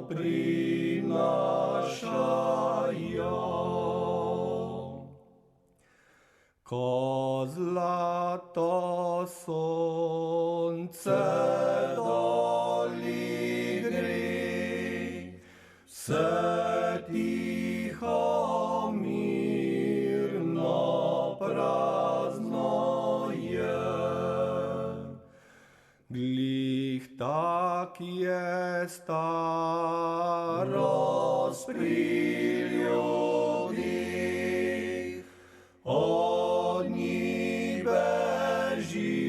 prinašajo. Ko zlato sonce doli gre, vse tiho mirno prazno je. Glih tak je starost pri ljudih, od njih beži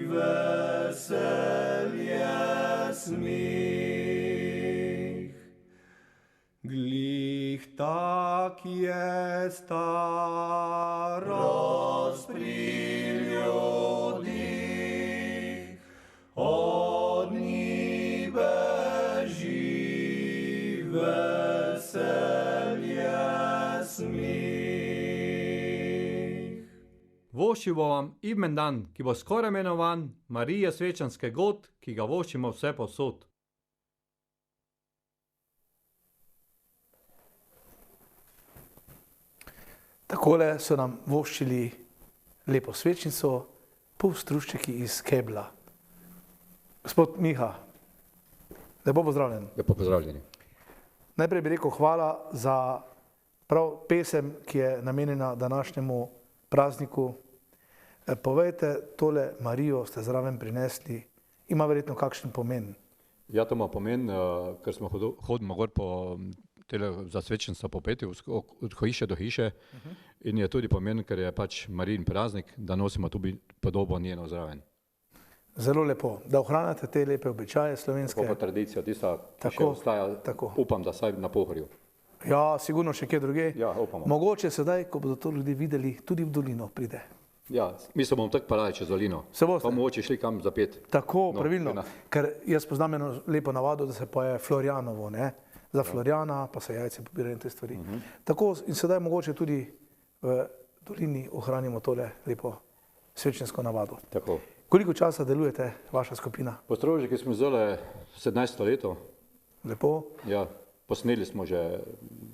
veselje smih. Glih tak je starost pri ljudih, od njih beži veselje smih. Voščivo vam imen dan, ki bo skoraj imenovan Marije svečanske god, ki ga voščimo vse povsod. Takole so nam voščili lepo svečnico, polstruščeki iz Kebla. Gospod Miha, lepo pozdravljen. Lepo pozdravljeni. Najprej bi rekel hvala za prav pesem, ki je namenjena današnjemu prazniku. Povejte, tole Marijo ste zraven prinesli, ima verjetno kakšen pomen? Ja, to ima pomen, ker smo hodimo gor po za svečnico popeti od hiše do hiše in je tudi pomen, ker je pač Marijin praznik, da nosimo tudi podobo njeno zraven. Zelo lepo, da ohranjate te lepe običaje slovenske. Tako pa tradicija, tista, ki še ostaja, upam, da saj na Pohorju. Ja, sigurno še kje druge. Ja, upamo. Mogoče sedaj, ko bodo to ljudi videli, tudi v dolino pride. Ja, mislim, bomo tako parali čez dolino. Se boste? Pa mogoče šli kam za pet. Tako, pravilno. Ker jaz poznam eno lepo navado, da se poje Florjanovo, ne? Za Florjana, pa se jajce pobirajo in te stvari. Tako in sedaj mogoče tudi v dolini ohranimo tole lepo svečensko navado. Tako. Koliko časa delujete, vaša skupina? Postrožniki smo zdaj 17. leto. Lepo. Ja, posneli smo že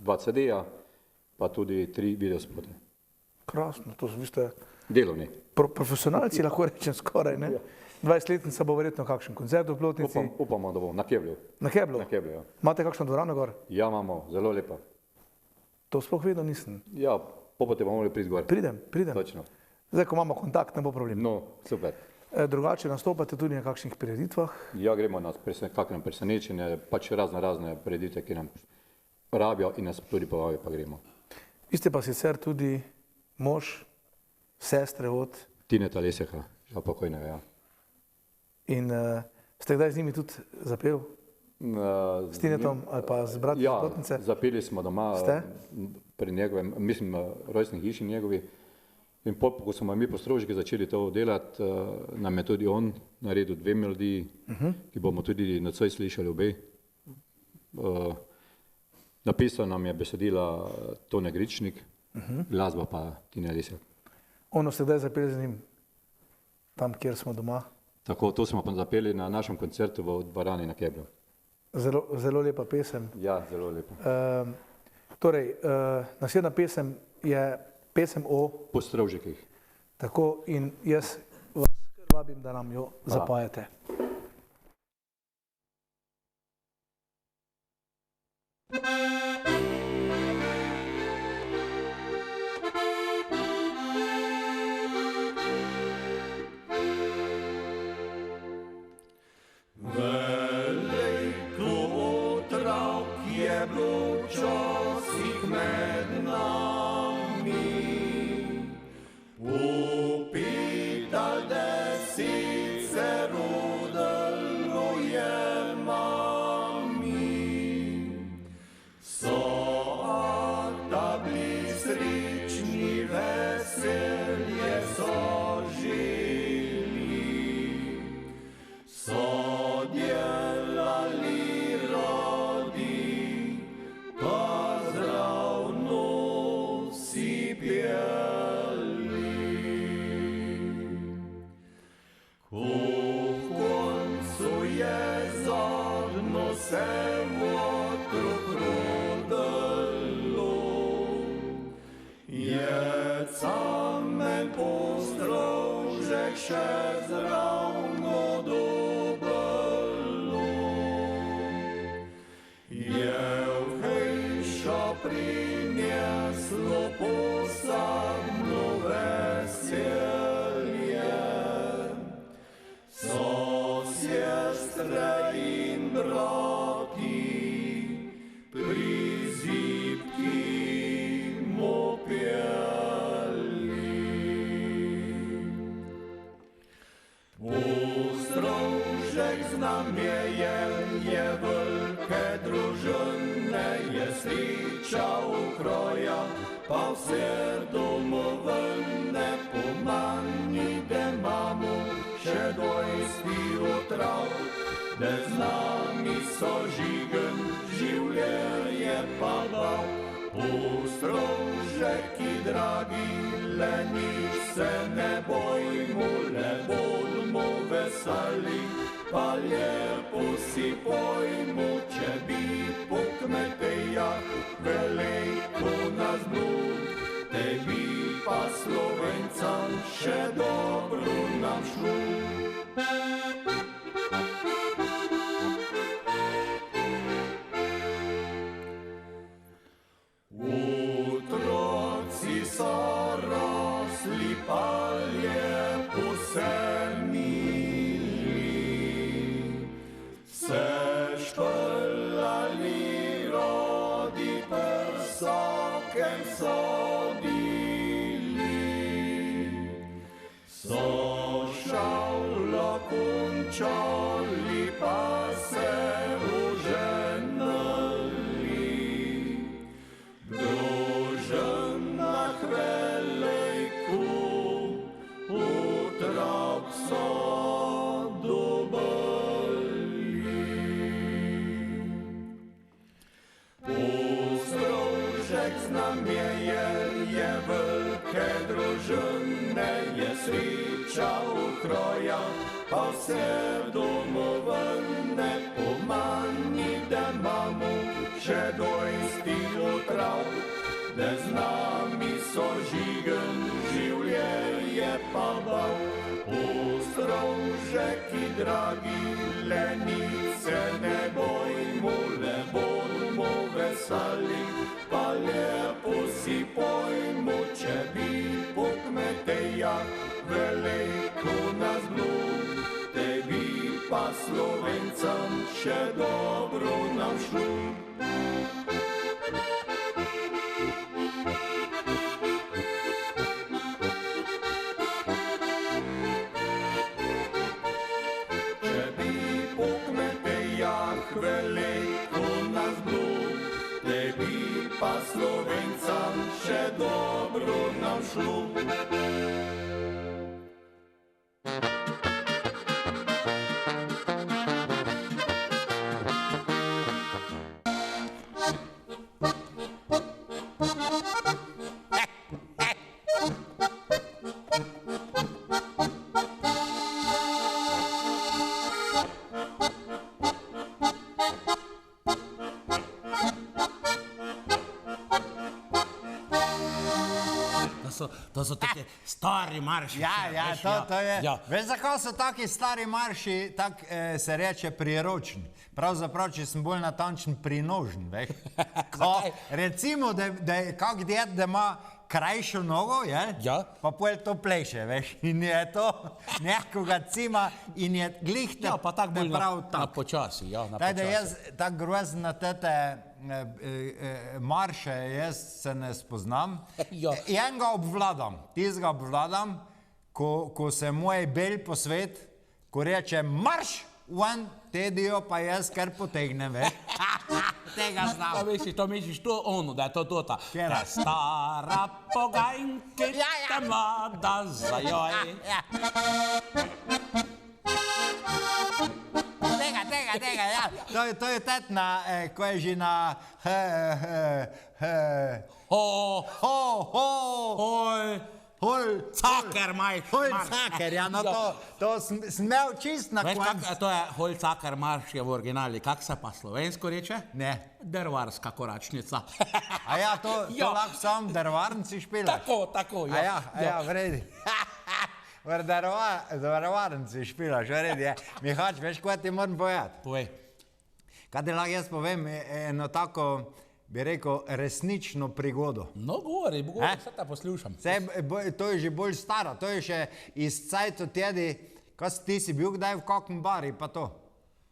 2 CD-ja, pa tudi 3 videospote. Krasno, to vi ste delovni. Profesionalci, lahko rečem skoraj, ne? 20-letnica bo verjetno kakšen koncert v Plotnici. Upamo, da bo na Keblu. Na Keblu? Na Keblu, ja. Imate kakšno dvorano gor? Ja, imamo, zelo lepa. To sploh vedno nisem. Ja, popote bomo morali priti gor. Pridem. Točno. Zdaj, ko imamo kontakt, ne bo problem. No, super. Drugače nastopate tudi na kakšnih prireditvah? Ja, gremo na kakšne presenečenje, pač razne prireditve, ki nam rabijo in nas tudi povabijo, pa gremo. Vi ste pa sicer tudi mož, sestre od Tineta Lesjaka, žal pokojnega, ja. In ste kdaj z njimi tudi zapel? S Tinetom ali pa z bratom iz Plotnice? Ja, zapeli smo doma pri njegovem, mislim, rojstni hiši njegovi. In ko smo mi postrožniki začeli to delati, nam je tudi on naredil 2 melodiji, ki bomo tudi nocoj slišali obe. Napisal nam je besedila Tone Gričnik, glasba pa Tine Lesjak. Ono ste kdaj zapeli z njim, tam, kjer smo doma? Tako, to smo pa zapeli na našem koncertu v dvorani na Keblu. Zelo lepa pesem. Ja, zelo lepa. Torej, naslednja pesem je pesem o Postrovžekih. Tako in jaz vas kar vabim, da nam jo zapojete. Veliko otrok je bilo včasih med nami, upitali 10 se rodilo je mami. So ta bili srečni, veselje so želi, so delali radi, pa zravno si pjeli. Ko v koncu je zadnjo se otrok rodilo, je camen postrovžek še zravno dobilo. Je v hišo prineslo posebno veselje, so sestre in brati pri zibki mu pjeli. Postrovžek znamenjen je velike družine, je sreča ukroja, pa vse domovine pomani, da imamo še dojsti otrok, da z nami so žigen, življenje pa dal. Postrovžeki dragi, le nič se ne bojmo, le bodmo veseli, pa lepo si pojmo, če bi po kmetejah veliko nas bilo, tebi pa Slovencam še dobro nam šlo. Otroci so rosli, pa lepo se mili, se špelali rodi, prsokem sodili, so šavlo končali, pa se oženili. Družina velejku, otrok so dobili. Postrovžek znamenjen je velike družine, je sreča ukroja, pa vse domovine pomani, da imamo še dojsti otrok, da z nami so žigen, življenje pa bal. Postrovžeki dragi, le nič se ne bojmo, le bodmo veseli, pa lepo si pojmo, če bi po kmetejah veliko nas bilo, tebi pa Slovencam še dobro nam šlo. Če bi po kmetejah veliko nas bilo, tebi pa Slovencam še dobro nam šlo. to so taki stari marši. Ja, to je. Ja. Veš, zakaj so taki stari marši, tak se reče priročni? Pravzaprav, če sem bolj natančen, prinožen, veš. Recimo, da je kak djed, da ima krajšo nogo, pa pol to pleše, veš. In je to nekoga cima in je glihte. Ja, pa tak bolj na počasi, na počasi. Da jaz tak grozen na tete marše, jaz se ne spoznam. Enega obvladam, tizga obvladam, ko se moj bel posvet, ko reče marš, ven, tedijo pa jaz kar potegnem, veš. Tega znam. To misliš to ono, da je to tota. Ta stara pogajnkica mlada zajoj. Tega, ja. To je tetna, ko je že na Holcaker, marš. Holcaker, ja, no to sem imel čist na koncu. Veš, to je Holcaker marš je v originali. Kak se pa slovensko reče? Ne. Drvarska koračnica. A ja, to lahko sam drvarnici špilaš? Tako, ja. A ja, vredi. V drvarnici špilaš, vredi. Mihač, veš, kaj ti moram povedati? Povej. Kaj ti lahko jaz povem, eno tako, bi rekel, resnično prigodo. No, govori, vse te poslušam. To je že bolj staro, to je še iz cajtu tedi, kaj ti si bil kdaj v kakem bari, pa to?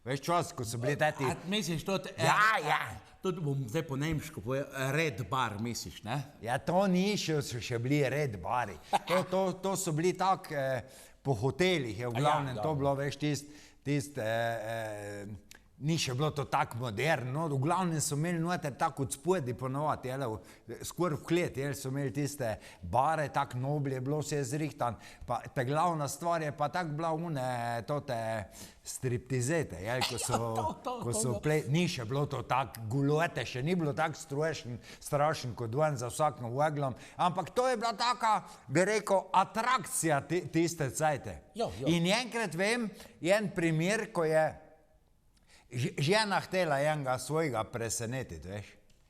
Veš čas, ko so bili teti... Misliš to... Ja. To bom zdaj po nemško povedal, red bar, misliš, ne? Ja, to ni še bili red bari. To so bili tak po hotelih, je v glavnem to bilo, veš, tist... Ni še bilo to tako moderno, v glavnem so imeli noter tako od spodaj ponovati, skoraj v klet, so imeli tiste bare, tako nobli je bilo vse zrihtan, pa ta glavna stvar je pa tako bila tote striptizete, ko so ni še bilo to tako gulote, še ni bilo tako strašen kot ven za vsakim voglom, ampak to je bila taka, bi rekel, atrakcija tiste cajte. In enkrat vem, en primer, ko je žena htela enega svojega presenetiti, veš.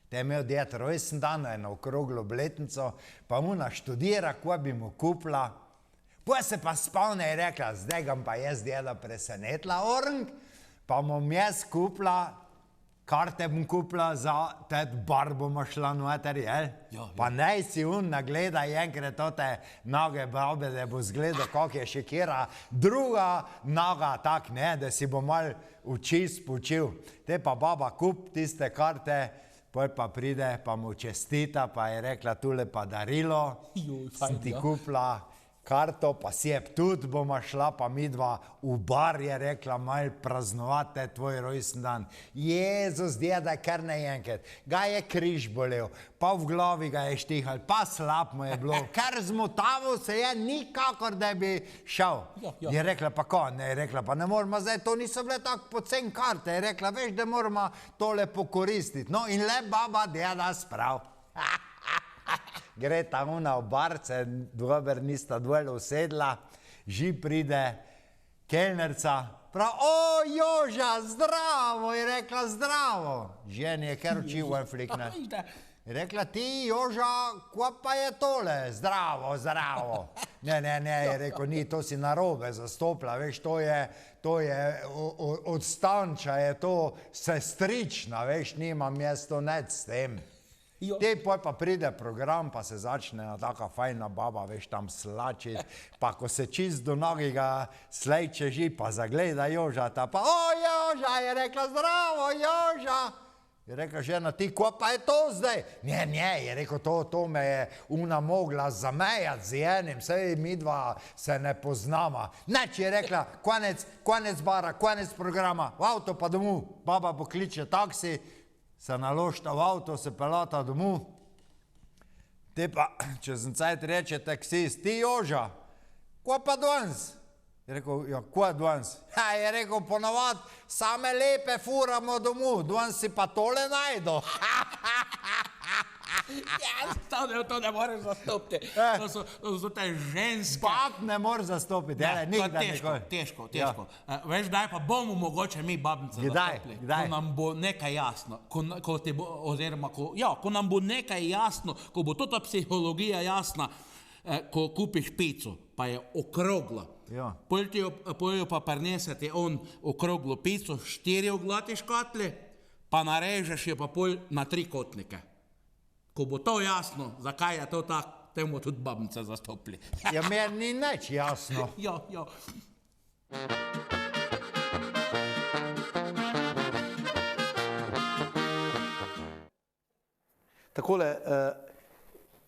Da je imel djed rojsten dan, eno okroglo obletnico, pa ona študira, ko bi mu kupila. Potem se pa spomne in rekla, zdaj ga pa jaz djeda presenetila, orang, pa bom jaz kupila, karte bom kupila za tet bar bomo šla noter, Pa naj si nagleda enkrat tote noge babe, da bo zgledal, kako je še kjera druga noga, tak ne, da si bo mal oči spočil. Te pa baba kup tiste karte, pol pa pride, pa mu čestita, pa je rekla, tule pa darilo, sem ti kupila karto, pa sjeb tudi bomo šla, pa midva v bar, je rekla, mal praznovati tvoj rojsten dan. Jezus, djeda, kar naenkrat. Ga je križ bolel, pa v glavi ga je štihal, pa slab mu je bilo, ker zmotavil se je nikakor, da bi šel. Je rekla, pa ko? Ne, je rekla, pa ne moramo zdaj, to niso bile tako pocen karte. Je rekla, veš, da moramo tole pokoristiti. No in le baba djeda sprav. Gre ta ona v barce, dober nista dvojno usedla, že pride kelnerca, prav, o Joža, zdravo, je rekla, zdravo. Ženi je kar oči ven flikne. Je rekla, ti Joža, kva pa je tole, zdravo. Ne, je rekel, ni, to si narobe zastopila, veš, to je od stanča, je to sestrična, veš, nimam jaz to nec s tem. Te poj pa pride program, pa se začne taka fajna baba, veš, tam slačiti, pa ko se čist do nogiga slejče ži, pa zagleda Jožata, pa o Joža, je rekla, zdravo Joža. Je rekla žena, ti, ko pa je to zdaj? Ne, je rekel, to me je una mogla zamejati z enim, sej mi dva se ne poznama. Neč je rekla, konec bara, konec programa, v avto pa domov, baba pokliče taksi, se naložta v avto, se pelata domov. Te pa, čez en cajt reče taksist, ti Joža, ko pa danes? Je rekel, ja, ko je danes? Je rekel, ponovad, same lepe furamo domov, danes si pa tole najdo. To ne moreš zastopiti. To so te ženske. Bab ne moreš zastopiti, nikdaj nikoli. Težko. Veš, daj pa bomo mogoče mi babnice zastopili. Ko nam bo nekaj jasno, ko nam bo nekaj jasno, ko bo tota psihologija jasna, ko kupiš pico, pa je okrogla. Ja. Pol jo pa prinesete on okroglo pico, 4 oglati škatli, pa narežeš jo pa pol na 3 kotnike. Ko bo to jasno, zakaj je to tako, temu tudi babnice zastopili. Ja, meni ni nič jasno. Ja. Takole,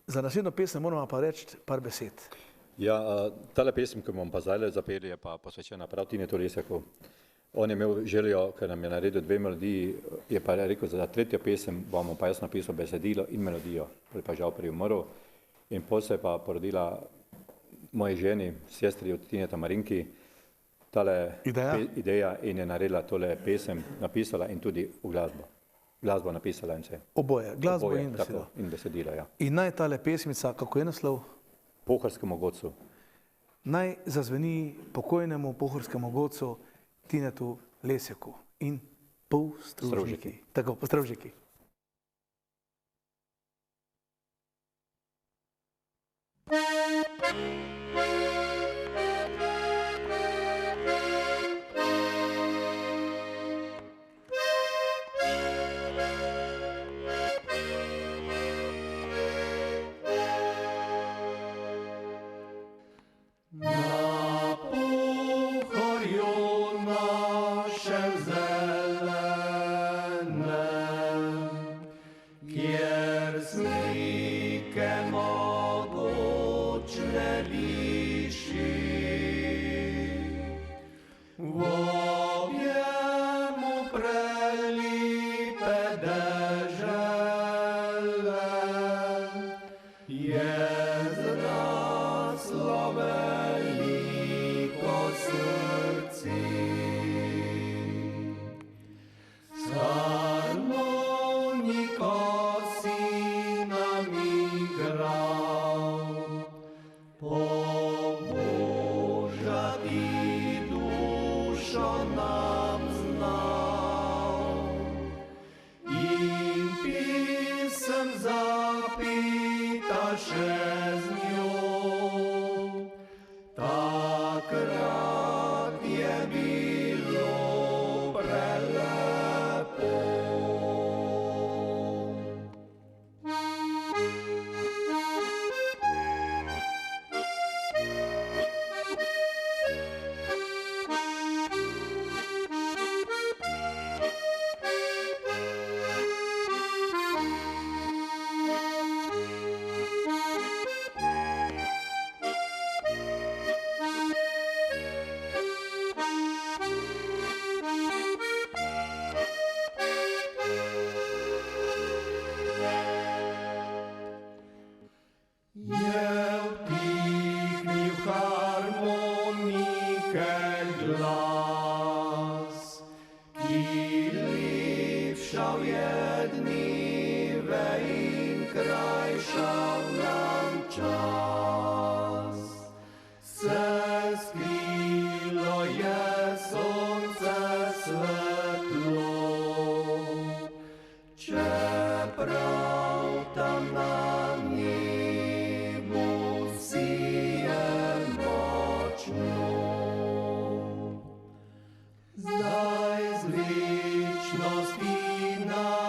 za naslednjo pesem moramo pa reči par besed. Ja, tale pesem, ki bom pa zdaj zapeli, je pa posvečena prav Tinetu Leseku. On je imel željo, ker nam je naredil 2 melodiji, je pa rekel, za 3. pesem bomo pa jaz napisal besedilo in melodijo, ali pa žal umrl. In potem se je pa porodila moji ženi, sestri od Tineta Marinki, tale ideja in je naredila tole pesem, napisala in tudi v glasbo. Glasbo napisala in vse. Oboje, glasbo in besedilo. Tako, in besedilo, ja. In naj tale pesmica, kako je naslov? Pohorskemu godcu. Naj zazveni pokojnemu pohorskemu godcu Tinetu Leseku in Postrovžiki. Tako, Postrovžiki. Zdaj z večnosti na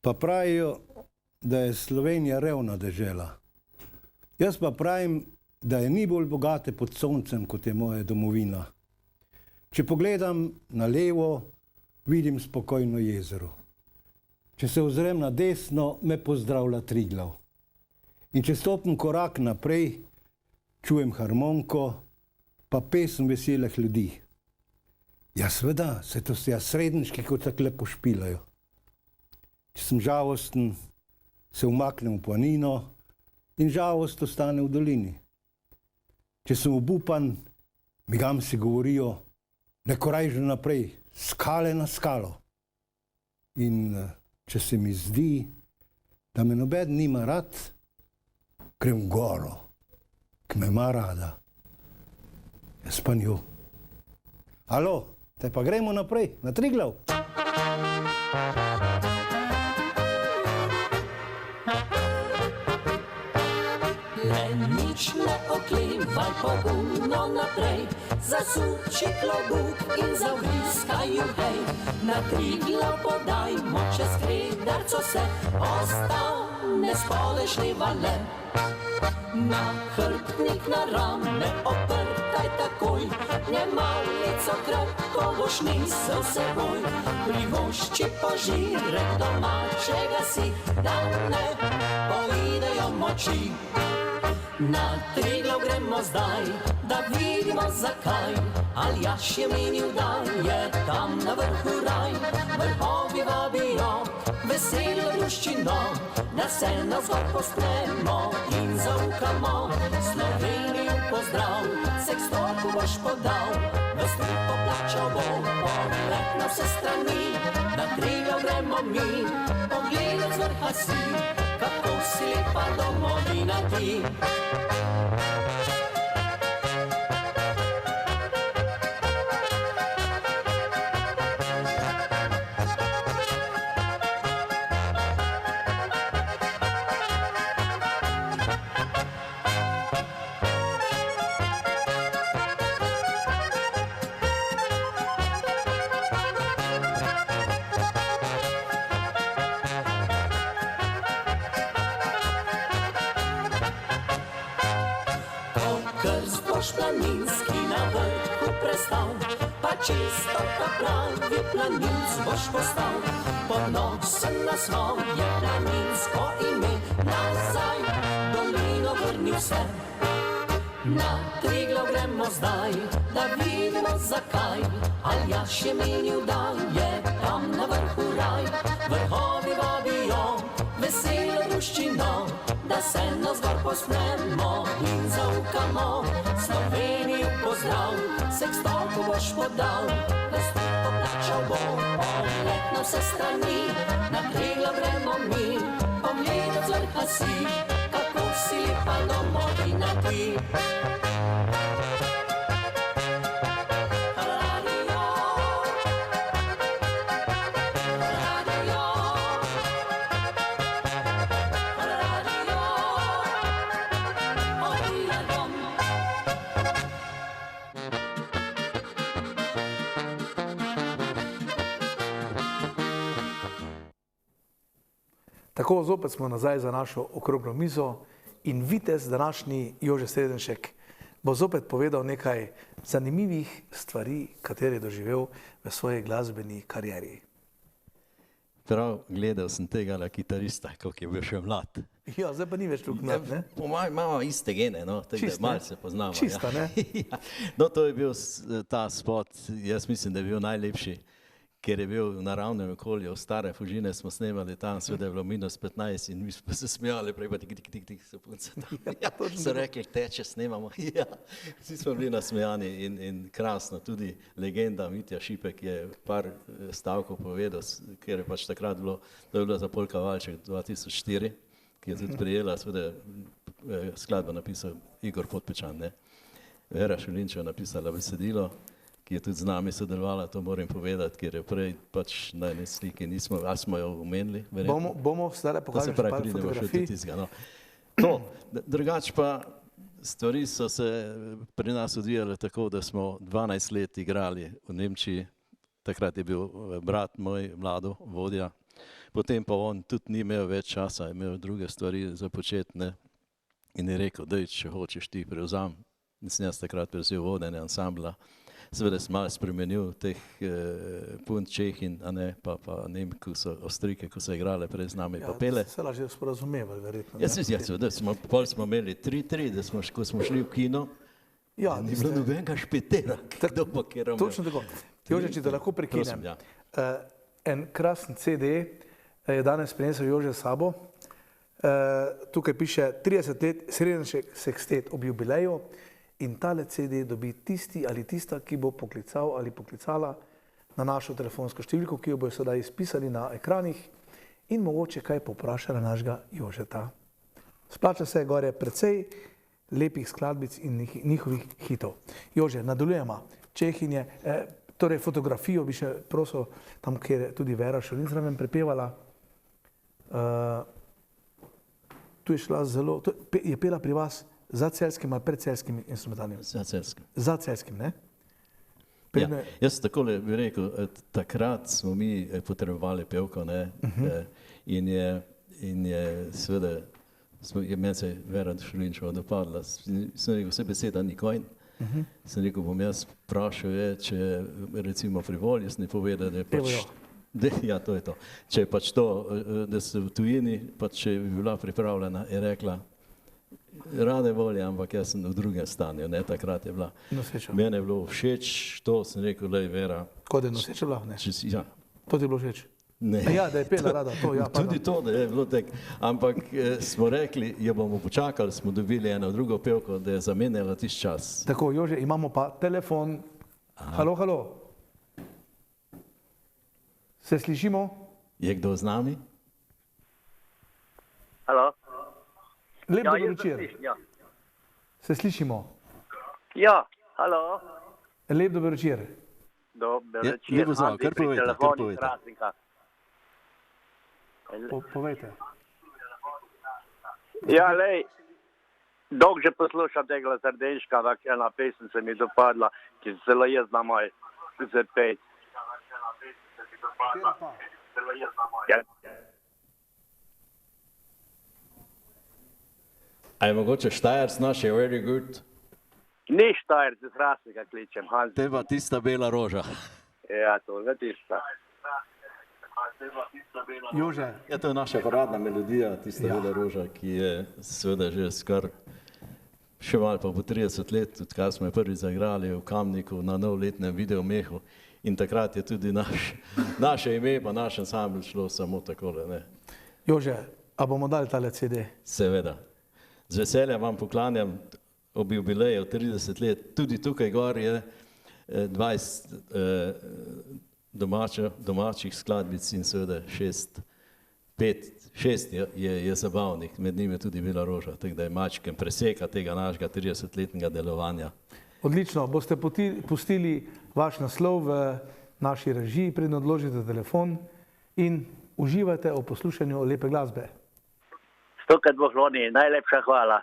pa pravijo, da je Slovenija revna dežela. Jaz pa pravim, da je ni bolj bogate pod soncem, kot je moja domovina. Če pogledam na levo, vidim spokojno jezero. Če se ozrem na desno, me pozdravlja Triglav. In če stopim korak naprej, čujem harmoniko, pa pesem veselih ljudi. Ja, seveda, se to so srednjiški, kot tako lepo špilajo. Če sem žalosten, se umaknem v planino in žalost ostane v dolini. Če sem obupan, mi gamsi govorijo, ne korajži naprej, skale na skalo. In če se mi zdi, da me nobeden nima rad, grem goro, ki me ima rada. Jaz pa njo. Alo, te pa gremo naprej, na Triglav. Le nič ne oklevaj, pogumno naprej, zasuči klobuk in zavriskaj juhej. Na Triglav podajmo čez Kredarco se, ostane spolešni vale. Na hrbtnik, na rame oprtaj takoj, ne malico kratko boš nisel seboj. Privošči požirek domačega si, da ne poidejo moči. Na Triglav gremo zdaj, da vidimo zakaj, Aljaž je menil, da je tam na vrhu raj. Vrhovi vabijo veselo druščino, da se navzgor pospremo in zaukamo. Sloveniju pozdrav, se k stoku boš podal, v strup poplačal bo pogled na vse strani. Na Triglav gremo mi, pogledat z vrha si, kako si lepa domovina ti. Planinski na vrhu prestal, pa čisto ta pravi planinc boš postal. Ponosen na svoje planinsko ime, nazaj dolino vrnil se. Na Triglav gremo zdaj, da vidimo zakaj, Aljaž je menil, da je tam na vrhu raj. Vrhovi vabijo veselo druščino, da se navzgor pospremo in zaukamo. Sloveniju pozdrav, se k stoku boš podal, v strup poplačal bo pogled na vse strani. Na Triglav gremo mi, pogledat z vrha si, kako si lepa domovina ti. Tako, zopet smo nazaj za našo okroglo mizo in vitez današnji Jože Sredenšek bo zopet povedal nekaj zanimivih stvari, katere je doživel v svoji glasbeni karieri. Prav gledal sem tega kitarista, kako je bil še mlad. Ja, zdaj pa ni več tukaj mlad, ne? Po mojem imamo iste gene, no, tako da malo se poznamo. Čista, ne? No, to je bil ta spot, jaz mislim, da je bil najlepši, ker je bil v naravnem okolju, stare Fužine smo snemali tam, seveda je bilo -15 in mi smo se smijali, prej pa tik, se punca tam. Ja, so rekli, teče, snemamo. Ja, vsi smo bili nasmejani in krasno, tudi legenda Mitja Šipek je par stavkov povedal, ker je pač takrat bilo, to je bilo za Polka Valček 2004, ki je tudi prijela, seveda skladbo napisal Igor Podpečan, ne. Vera Šulinčeva napisala besedilo, ki je tudi z nami sodelovala, to moram povedati, ker je prej pač na ene slike nismo, ali smo jo omenili, verjetno. Bomo zdaj pokazali še par fotografij. To, drugače pa stvari so se pri nas odvijale tako, da smo 12 let igrali v Nemčiji, takrat je bil brat moj, Vlado, vodja, Potem pa on tudi ni imel več časa, je imel druge stvari za početi, ne. In je rekel, daj, če hočeš ti prevzam. In sem jaz takrat prevzel vodenje ansambla. Seveda sem malo spremenil teh punt Čehin, a ne, pa Nemku so Avstrijke, ko so igrale pred z nami, pa pele. Se lažje sporazumevali, verjetno. Ja, seveda, pol smo imeli 3-3, ko smo šli v kino, ni bilo nobenega špetera, kdo pa kjer imel. Točno tako. Jože, če te lahko prekinem. En krasen CD je danes prinesel Jože sabo. Tukaj piše 30 let srednjeg sekstet ob jubileju. In tale CD dobi tisti ali tista, ki bo poklical ali poklicala na našo telefonsko številko, ki jo bojo sedaj izpisali na ekranih in mogoče kaj poprašala našega Jožeta. Splača se gore precej lepih skladbic in njihovih hitov. Jože, nadaljujemo. Čehinje, torej fotografijo bi še prosil, tam, kjer je tudi Vera Šolin zraven prepevala. Tu je šla zelo, je pela pri vas za celskim ali pred celskim instrumentalnim? Za celskim. Za celskim, ne? Ja, jaz takole bi rekel, takrat smo mi potrebovali pevko, ne, in je seveda, meni se je Vera Šolinčeva dopadla, sem rekel, vse beseda nikoj, sem rekel, bom jaz vprašal je, če recimo pri volji, sem ne povedal, da je pač, ja, to je to, če je pač to, da se v tujini, pač če bi bila pripravljena, je rekla, rade volje, ampak jaz sem v drugem stanju, ne, takrat je bila. Noseča. Mene je bilo všeč, to sem rekel, lej, Vera. Ko da je noseča bila, ne? Ja. To ti je bilo všeč? Ne. Ja, da je pela rada, to, ja. Tudi to, da je bilo tek, ampak smo rekli, jo bomo počakali, smo dobili eno drugo pevko, da je zamenjala tisti čas. Tako, Jože, imamo pa telefon. Halo, halo. Se slišimo? Je kdo z nami? Halo. Lep dober večer. Se slišimo? Ja, halo. Lep dober večer. Dober večer. Lepo zdrav, kar povejte. Povejte. Ja, lej, dolgo že poslušam tega Srdenška, ampak ena pesem se mi dopadla, ki se zelo jaz znam moj zapet. A je mogoče Štajerc naš, je very good? Ni Štajerc, z Hrastnika kličem. Te pa tista bela roža. Ja, to je tista. Jože. Ja, to je naša paradna melodija, tista bela roža, ki je seveda že skar še malo pa po 30 let, odkar smo jo prvi zaigrali v Kamniku na novoletnem videomehu. In takrat je tudi naše ime pa naš ansambl šlo samo takole, ne. Jože, a bomo dali tale CD? Seveda. Z veseljem vam poklanjam ob jubileju 30 let. Tudi tukaj gor je 20 domačih skladbic in seveda 6 je zabavnih, med njimi tudi Bela roža, tako da je mačkem preseka tega našega 30-letnega delovanja. Odlično, boste pustili vaš naslov v naši režiji, predno odložite telefon in uživajte o poslušanju lepe glasbe. Stokrat Bohloni, najlepša hvala.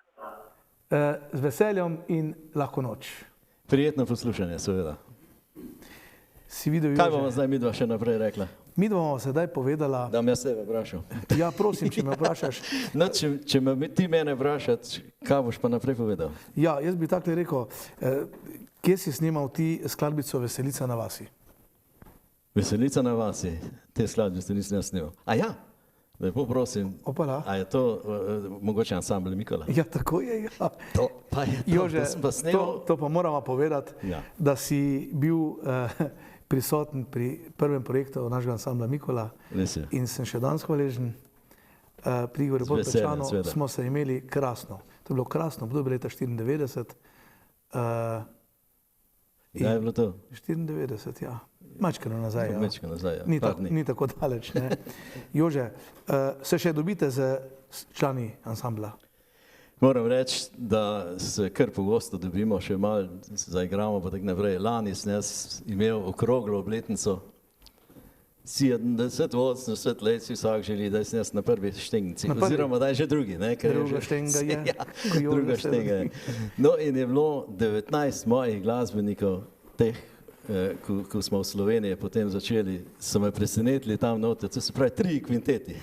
Z veseljem in lahko noč. Prijetno poslušanje, seveda. Si videl, kaj bomo zdaj midva še naprej rekla? Midva bomo sedaj povedala... Da me jaz tebe vprašal. Ja, prosim, če me vprašaš. No, če me ti mene vprašati, kaj boš pa naprej povedal? Ja, jaz bi takle rekel, kje si snimal ti skladbico Veselica na vasi? Veselica na vasi, te skladbice nisem jaz snimal. A ja? Lepo prosim. Opala. A je to mogoče ansambl Mikola? Ja, tako je, ja. To pa je to, Jože, to sem pa snimal. To pa moramo povedati, da si bil prisoten pri prvem projektu našega ansambla Mikola in sem še danes hvaležen. Pri Igorju Podpečanu smo se imeli krasno. To je bilo krasno, obdobje leta 94. Kdaj je bilo to? 94, ja. Mačkano nazaj, ja. Mačkano nazaj, ja. Ni tako daleč, ne. Jože, se še dobite z člani ansambla? Moram reči, da se kar pogosto dobimo, še malo zaigramo, pa tako naprej. Lani sem jaz imel okroglo obletnico, 70, 80 let si vsak želi, da sem jaz na prvi štengnici, oziroma da je že drugi, ne? Druga štenga je. Druga štenga je. No in je bilo 19 mojih glasbenikov, teh ko smo v Sloveniji potem začeli, so me presenetili tam noter, to se pravi 3 kvinteti.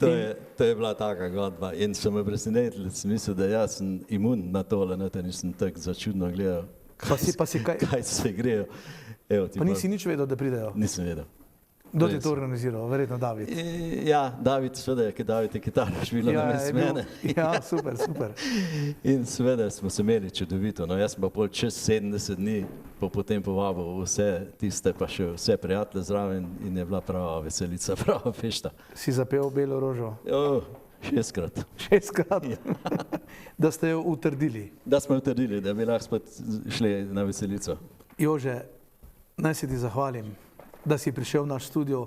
To je bila taka godba in so me presenetili, sem mislil, da jaz sem imun na tole, nisem tako začudno gledal, kaj se grejo. Pa nisi nič vedel, da pridejo? Nisem vedel. Kdo ti to organiziral? Verjetno David. Ja, David, seveda, ker David je kitaro švilo namesto mene. Ja, super. In seveda smo se imeli čudovito. No, jaz sem pa pol čez 70 dni potem povabil vse tiste, pa še vse prijatelje zraven in je bila prava veselica, prava fešta. Si zapel Belo rožo? 6-krat. 6-krat? Da ste jo utrdili? Da smo jo utrdili, da bi lahko spet šli na veselico. Jože, naj se ti zahvalim, da si prišel v naš studio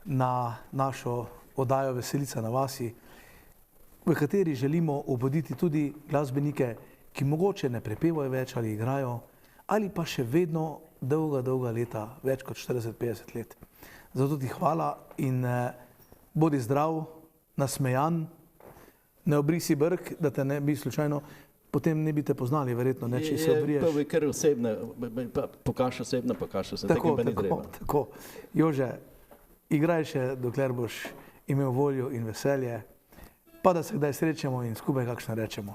na našo oddajo Veselica na vasi, v kateri želimo obuditi tudi glasbenike, ki mogoče ne prepevajo več ali igrajo, ali pa še vedno dolga leta, več kot 40-50 let. Zato ti hvala in bodi zdrav, nasmejan, ne obrisi brk, da te ne bi slučajno, potem ne bi te poznali, verjetno, ne, če se obriješ. To bi kar osebno, pokaš osebno, tako pa ni treba. Tako. Jože, igraj še, dokler boš imel voljo in veselje, pa da se kdaj srečamo in skupaj kakšno rečemo.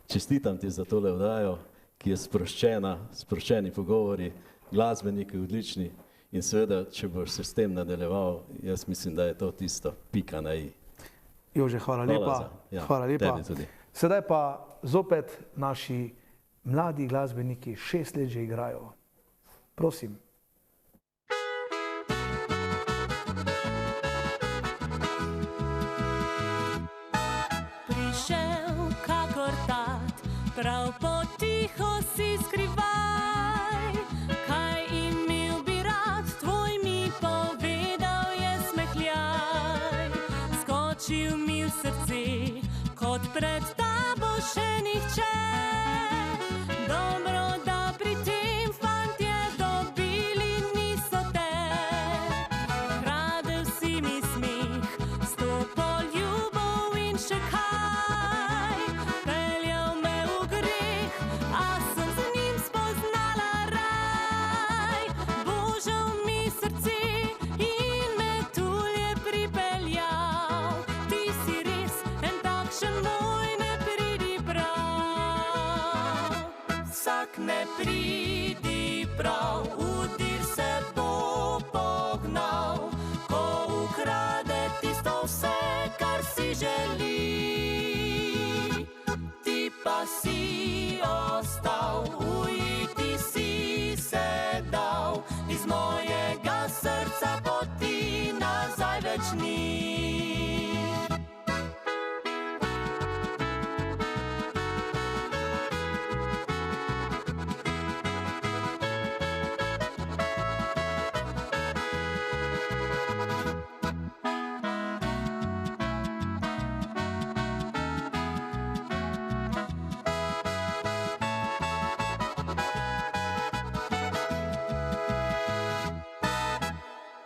Čestitam ti za tole oddajo, ki je sproščeni pogovori, glasbeniki odlični in seveda, če boš se s tem nadaljeval, jaz mislim, da je to tisto pika na i. Jože, hvala lepa. Hvala lepa. Tebi tudi. Sedaj pa zopet naši mladi glasbeniki 6 let že igrajo. Prosim. Prišel kakor tat, prav potiho si skrivaj, kaj imel bi rad, tvoj mi povedal je smehljaj. Skočil mi v srce, kot pred tabo še nihče. Dobro, da pri tem fantje dobili niso te. Kradel si mi smeh, s to poljubov in še kaj. Peljal me v greh, a sem z njim spoznala raj. Božal mi srce in me tulje pripeljal. Ti si res en takšen moj, ne pridi prav. Vsak ne pridi prav, udir se bo pognal, ko ukrade tisto vse, kar si želi. Ti pa si ostal, ujeti si se dal, iz mojega srca poti nazaj več ni.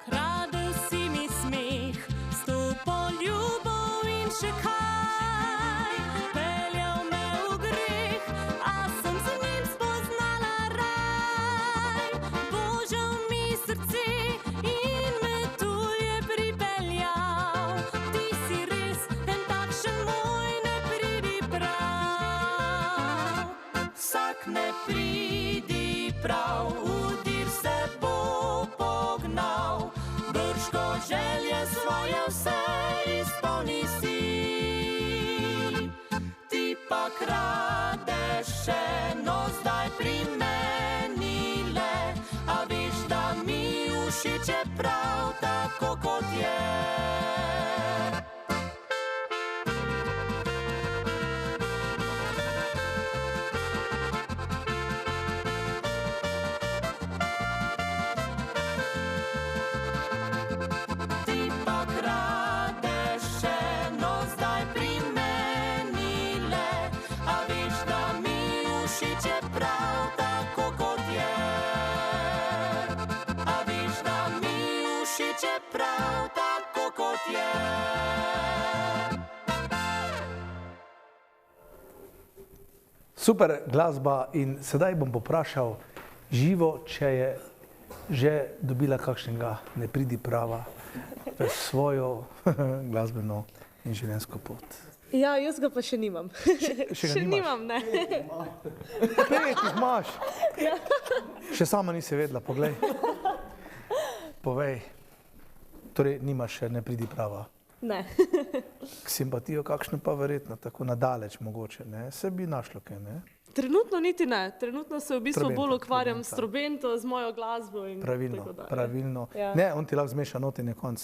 Kradel si mi smeh, s to poljubov in še kaj. Peljal me v greh, a sem z njim spoznala raj. Božal mi srce in me tulje pripeljal. Ti si res en takšen moj, ne pridi prav. Vsak ne pridi prav, udir se bo pognal, brško želje svoje vse izpolni si. Ti pa kradeš še, no zdaj pri meni le, a veš, da mi všeč je prav tako kot je. Ti pa kradeš še, no zdaj pri meni le, a veš, da mi všeč je prav tako kot je. A veš, da mi všeč je prav tako kot je. Super glasba in sedaj bom poprašal živo, če je že dobila kakšnega nepridiprava v svojo glasbeno in življenjsko pot. Ja, jaz ga pa še nimam. Še ga nimaš? nimam, ne. 5 jih imaš. Ja. Še sama nisi vedela, poglej. Povej. Torej, nimaš še nepridiprava. Ne. K simpatijo kakšno pa verjetno, tako nadaleč mogoče, ne? Se bi našlo kaj, ne? Trenutno niti ne. Trenutno se v bistvu Trobento, bolj ukvarjam s trobento, z mojo glasbo in Pravilno, tako dalje. pravilno. Ja. Ne, on ti lahko zmeša note in je konc.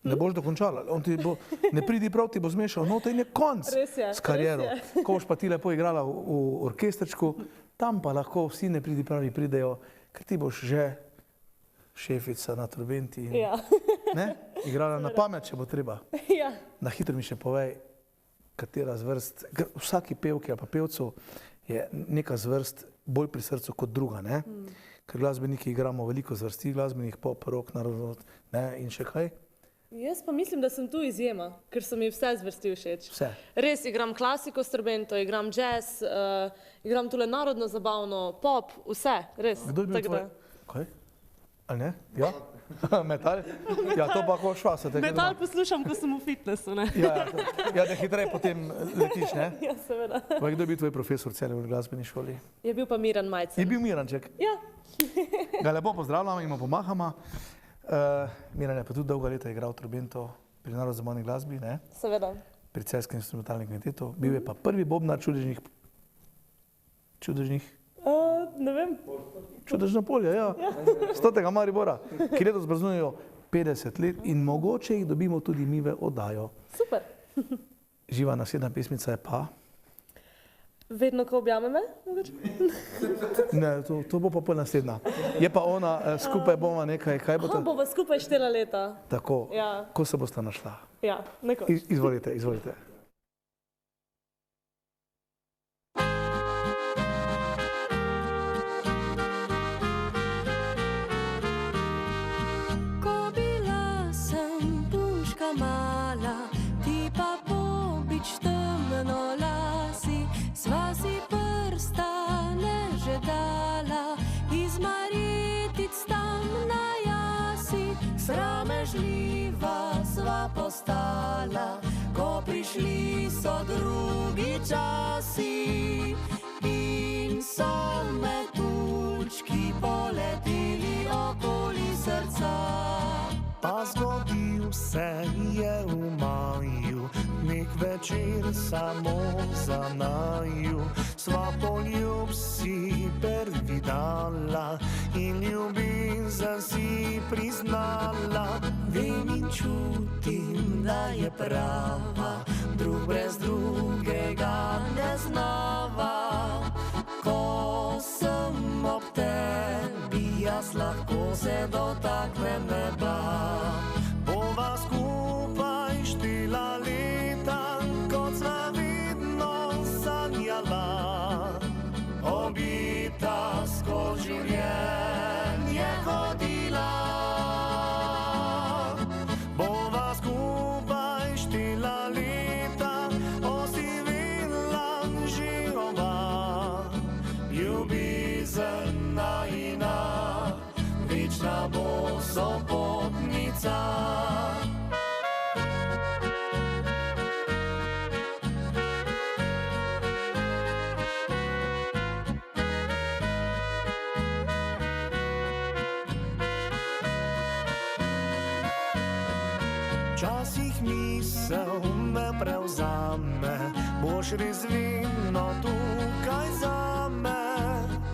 Ne boš dokončala. On ti bo, ne pridi prav, ti bo zmešal note in je konc Res je, s kariero. res je. Ko boš pa ti lepo igrala v orkestrčku, tam pa lahko vsi nepridipravi pridejo, ker ti boš že šefica na trobenti in Ja. ne, igrala na pamet, če bo treba. Ja. Na hitro mi še povej, katera zvrst, ker vsaki pevki ali pa pevcu je neka zvrst bolj pri srcu kot druga, ne? Ker glasbeniki igramo veliko zvrsti glasbenih, pop, rock, narodno, ne, in še kaj. Jaz pa mislim, da sem tu izjema, ker so mi vse zvrsti všeč. Vse. Res igram klasiko s trobento, igram jazz, igram tule narodno zabavno, pop, vse, res. Kdo je bil Tako tvoj? da- Kaj? Ali ne? Ja? Metal? Ja, to pa ko švasa. Metal poslušam, ko sem v fitnessu, ne? Ja, da hitreje potem letiš, ne? Ja, seveda. Povej, kdo je bil tvoj profesor celje v glasbeni šoli? Je bil pa Miran Majcen. Je bil Miranček. Ja. Ga lepo pozdravljamo in mu pomahamo. Miran je pa tudi dolga leta igral trobento pri narodno-zabavni glasbi, ne? Seveda. Pri Celjskem instrumentalnem kvintetu. Bil je pa prvi bobnar čudežnih Ne vem. Čudežno polje, ja. 100. Maribora, ki letos praznujejo 50 let in mogoče jih dobimo tudi mi v oddajo. Super. Živa naslednja pesmica je pa? Vedno, ko objame me, mogoče? Ne, to bo pa pol naslednja. Je pa ona, skupaj bomo nekaj, kaj bo to? Bova skupaj 4 leta. Tako, Ja. ko se boste našla? Ja, nekoč. Izvolite, izvolite. Ko bila sem punčka mala, ti pa pobič temno lasi, sva si prstane že dala, iz Marjetic tam na jasi, sramežljiva sva postala, ko prišli so drugi časi in so me tučki poleteli okoli srca. Pa zgodil se je v maju, nek večer samo za naju. Sva poljub si prvi dala in ljubezen si priznala. Vem in čutim, da je prava, drug brez drugega ne znava. Ko sem ob tebi, jaz lahko se dotaknem neba. Bova skupaj štela leta, kot sva vedno sanjala. Obita skozi življenje hodila. Bova skupaj štela leta, osivela že oba. Ljubezen najina, večna bo sopotnica. Včasih misel me prevzame, boš res vedno tukaj zame.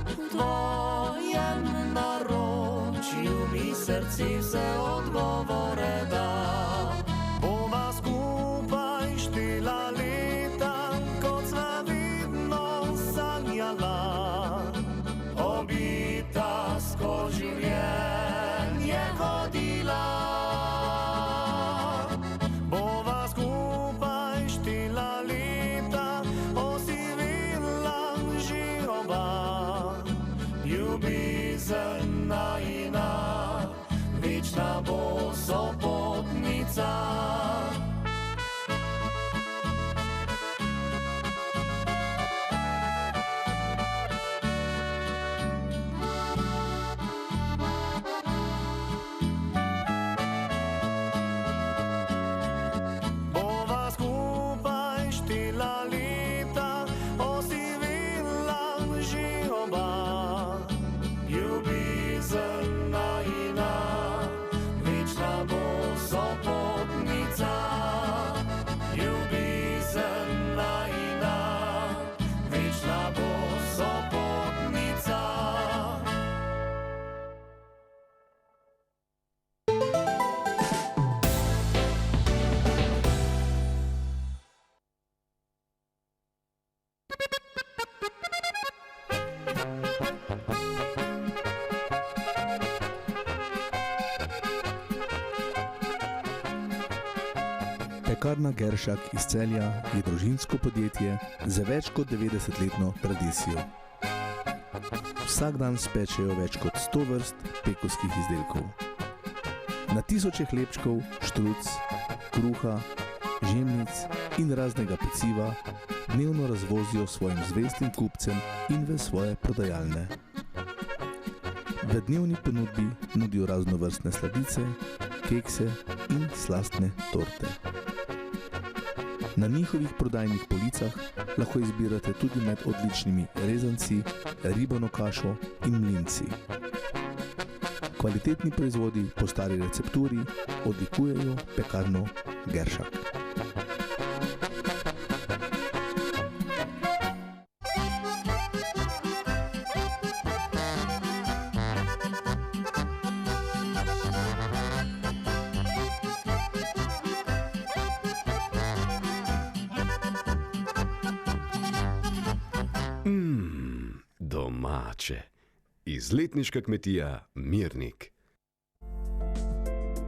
V tvojem naročju mi srce vse odgovore da. Bova skupaj štela leta, kot sva vedno sanjala. Obita skozi življenje hodila. Bova skupaj štela leta, osivela že oba. Ljubezen najina, večna bo sopotnica. Pekarna Geršak iz Celja je družinsko podjetje z več kot 90-letno tradicijo. Vsak dan spečejo več kot 100 vrst pekovskih izdelkov. Na tisoče hlebčkov, štruc, kruha, žemljic in raznega peciva dnevno razvozijo svojim zvestim kupcem in v svoje prodajalne. V dnevni ponudbi nudijo raznovrstne sladice, kekse in slastne torte. Na njihovih prodajnih policah lahko izbirate tudi med odličnimi rezanci, ribano kašo in mlinci. Kvalitetni proizvodi po stari recepturi odlikujejo Pekarno Geršak. Domače. Izletniška kmetija Mirnik.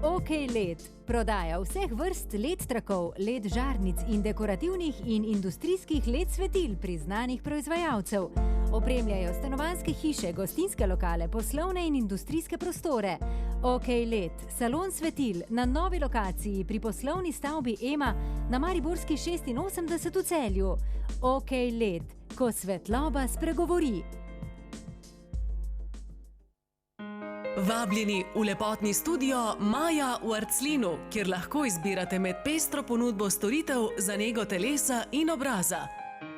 OK LED prodaja vseh vrst LED trakov, LED žarnic in dekorativnih in industrijskih LED svetil priznanih proizvajalcev. Opremljajo stanovanjske hiše, gostinske lokale, poslovne in industrijske prostore. OK LED, salon svetil na novi lokaciji pri poslovni stavbi EMA na Mariborski 86 v Celju. OK LED, ko svetloba spregovori. Vabljeni v lepotni studio Maja v Arclinu, kjer lahko izbirate med pestro ponudbo storitev za nego telesa in obraza.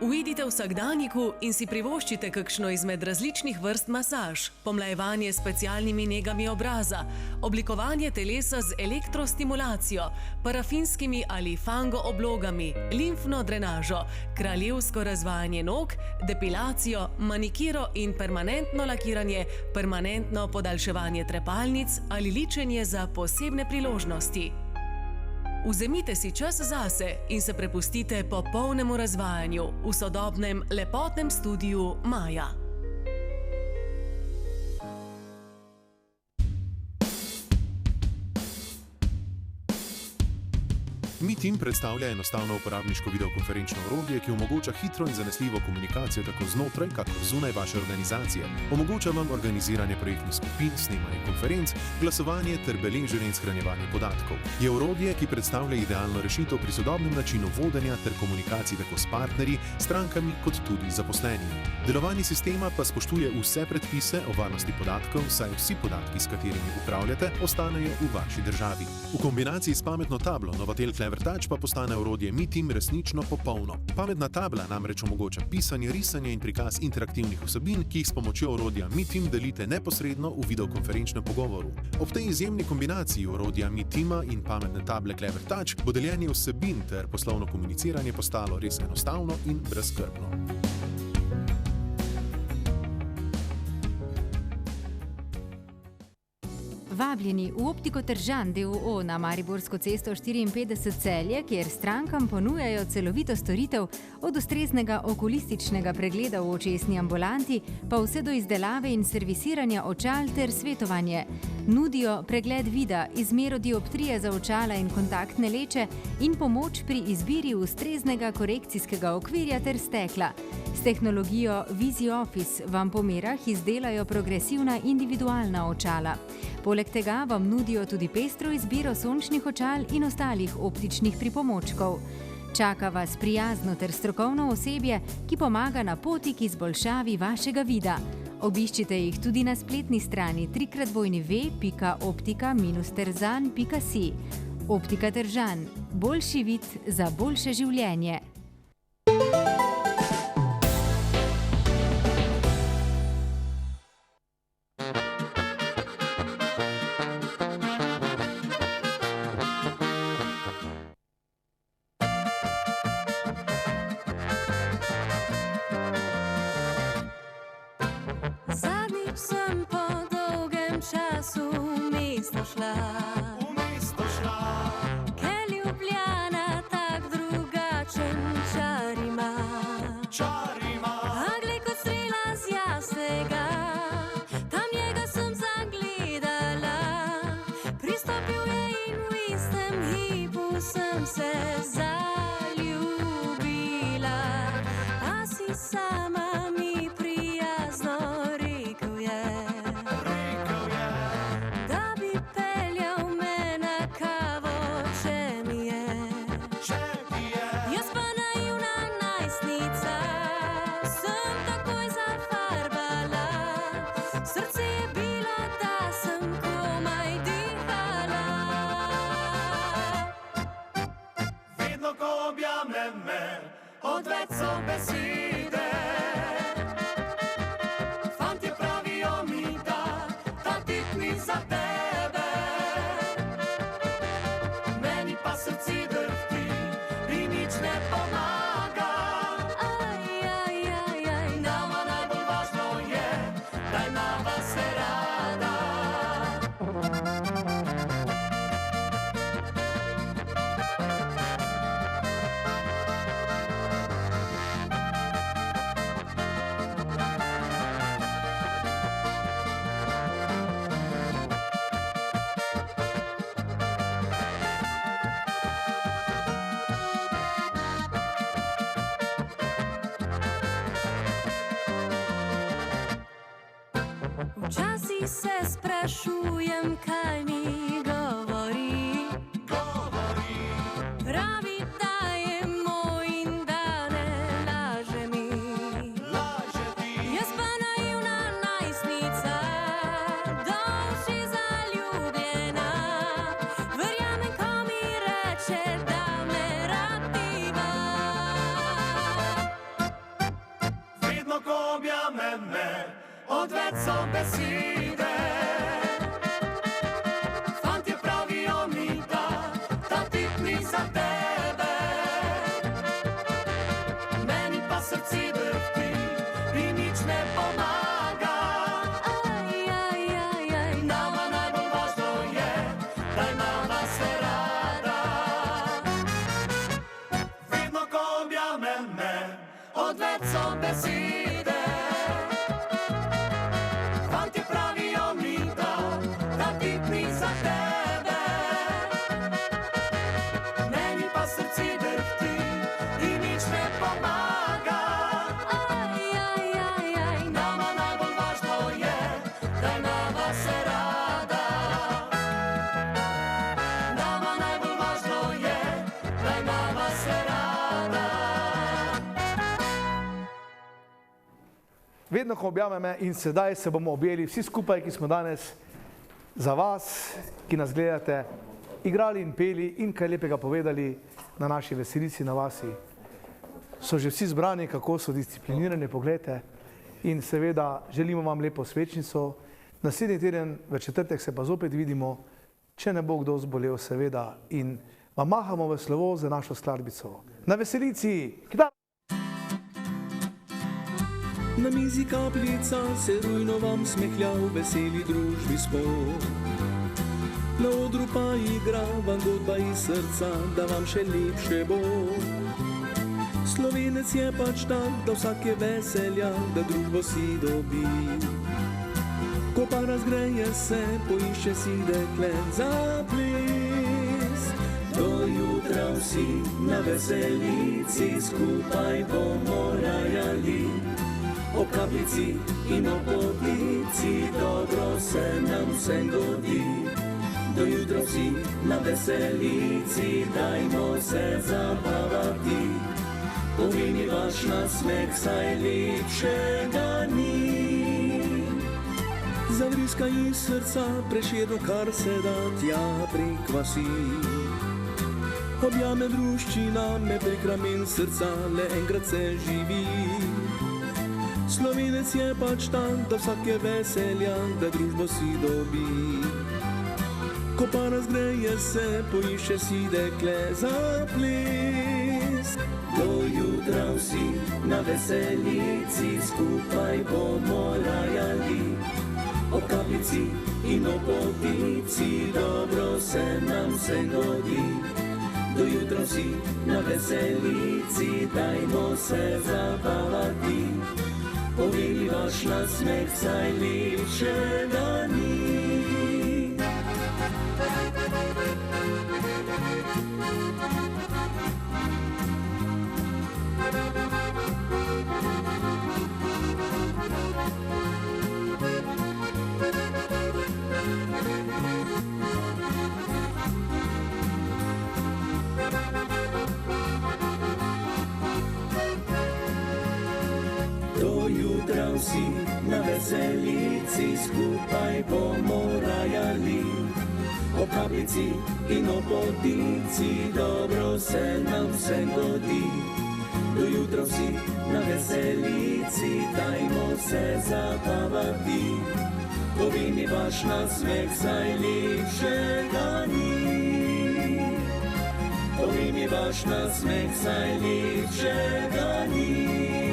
Uidite v vsakdanjiku in si privoščite kakšno izmed različnih vrst masaž, pomlajevanje s specialnimi negami obraza, oblikovanje telesa z elektrostimulacijo, parafinskimi ali fango oblogami, limfno drenažo, kraljevsko razvajanje nog, depilacijo, manikiro in permanentno lakiranje, permanentno podaljševanje trepalnic ali ličenje za posebne priložnosti. Vzemite si čas zase in se prepustite popolnemu razvajanju v sodobnem lepotnem studiu Maja. MeTeam predstavlja enostavno uporabniško videokonferenčno orodje, ki omogoča hitro in zanesljivo komunikacijo tako znotraj, kakor zunaj vaše organizacije. Omogoča vam organiziranje projektnih skupin, snemanje konferenc, glasovanje ter beleženje in shranjevanje podatkov. Je orodje, ki predstavlja idealno rešitev pri sodobnem načinu vodenja ter komunikacij tako s partnerji, strankami kot tudi zaposlenimi. Delovanje sistema pa spoštuje vse predpise o varnosti podatkov, saj vsi podatki, s katerimi upravljate, ostanejo v vaši državi. V kombinaciji s pametno tablo Novatel Clever Touch pa postane orodje MeTeam resnično popolno. Pametna tabla namreč omogoča pisanje, risanje in prikaz interaktivnih vsebin, ki jih s pomočjo orodja MeTeam delite neposredno v videokonferenčnem pogovoru. Ob tej izjemni kombinaciji orodja MeTeama in pametne table Clever Touch bo deljenje vsebin ter poslovno komuniciranje postalo res enostavno in brezskrbno. Vabljeni v Optiko Tržan d.o.o. na Mariborsko cesto 54 Celje, kjer strankam ponujajo celovito storitev od ustreznega okulističnega pregleda v očesni ambulanti pa vse do izdelave in servisiranja očal ter svetovanje. Nudijo pregled vida, izmero dioptrije za očala in kontaktne leče in pomoč pri izbiri ustreznega korekcijskega okvirja ter stekla. S tehnologijo VisiOffice vam po merah izdelajo progresivna individualna očala. Poleg tega vam nudijo tudi pestro izbiro sončnih očal in ostalih optičnih pripomočkov. Čaka vas prijazno ter strokovno osebje, ki pomaga na poti k izboljšavi vašega vida. Obiščite jih tudi na spletni strani www.optika-terzan.si. Optika Tržan. Boljši vid za boljše življenje. Sem se objame me, odveč so besede. Fantje pravijo mi, da ta tip ni za tebe. Meni pa srce drhti in nič ne pomaga. Nama najbolj važno je, da imava se rada. Včasih se sprašujem, kaj mi govori. Pravi, da je moj in da ne laže mi. Jaz pa naivna najstnica, do uši zaljubljena. Verjamem, ko mi reče, da me rad ima. Vedno ko objame me, odveč so besede. Fantje pravijo mi, da ta tip ni za tebe. Meni pa srce drhti in nič ne pomaga. Nama najbolj važno je, da imava se rada. Vedno ko objame me, odveč so besede. Fantje pravijo mi, da ta tip ni za tebe. Meni pa srce drhti in nič ne pomaga. Nama najbolj važno je, da imava se rada. Nama najbolj važno je, da imava se rada. Vedno, ko objame me in sedaj se bomo objeli vsi skupaj, ki smo danes za vas, ki nas gledate, igrali in peli in kaj lepega povedali na naši veselici na vasi. So že vsi zbrani, kako so disciplinirani, pogledajte. In seveda želimo vam lepo svečnico. Naslednji teden v četrtek se pa zopet vidimo, če ne bo kdo zbolel, seveda. In vam mahamo v slovo za našo skladbico. Na veselici! Kitar! Na mizi kapljica se rujno vam smehlja v veseli družbi spol. Na odru pa igra vam godba iz srca, da vam še lepše bo. Slovenec je pač tak, da vsak je veselja, da družbo si dobi. Ko pa razgreje se, poišče si dekle za ples. Do jutra vsi na veselici skupaj bomo rajali. O kapljici in o potici dobro se nam vse godi. Do jutra vsi na veselici, dajmo se zabavati. Pomeni vaš nasmeh, saj lepšega ni. Zavriska iz srca Prešerno, kar se da tja prek vasi. Objame druščina me prek ramen srca, le enkrat se živi. Slovenec je pač tak, da vsak je veselja, da družbo si dobi. Ko pa razgreje se, poišče si dekle za ples. Do jutra vsi na veselici skupaj bomo rajali. O kapljici in o potici dobro se nam vse godi. Do jutra vsi na veselici, dajmo se zabavati. Pomeni vaš nasmeh, saj lepšega ni. Vsi na veselici skupaj bomo rajali. O kapljici veselici in o potici, dobro se nam vsem godi. Do jutra vsi na veselici, dajmo se zabavati. Povej mi vaš nasmeh, saj lepšega ni. Povej mi vaš nasmeh, saj lepšega ni.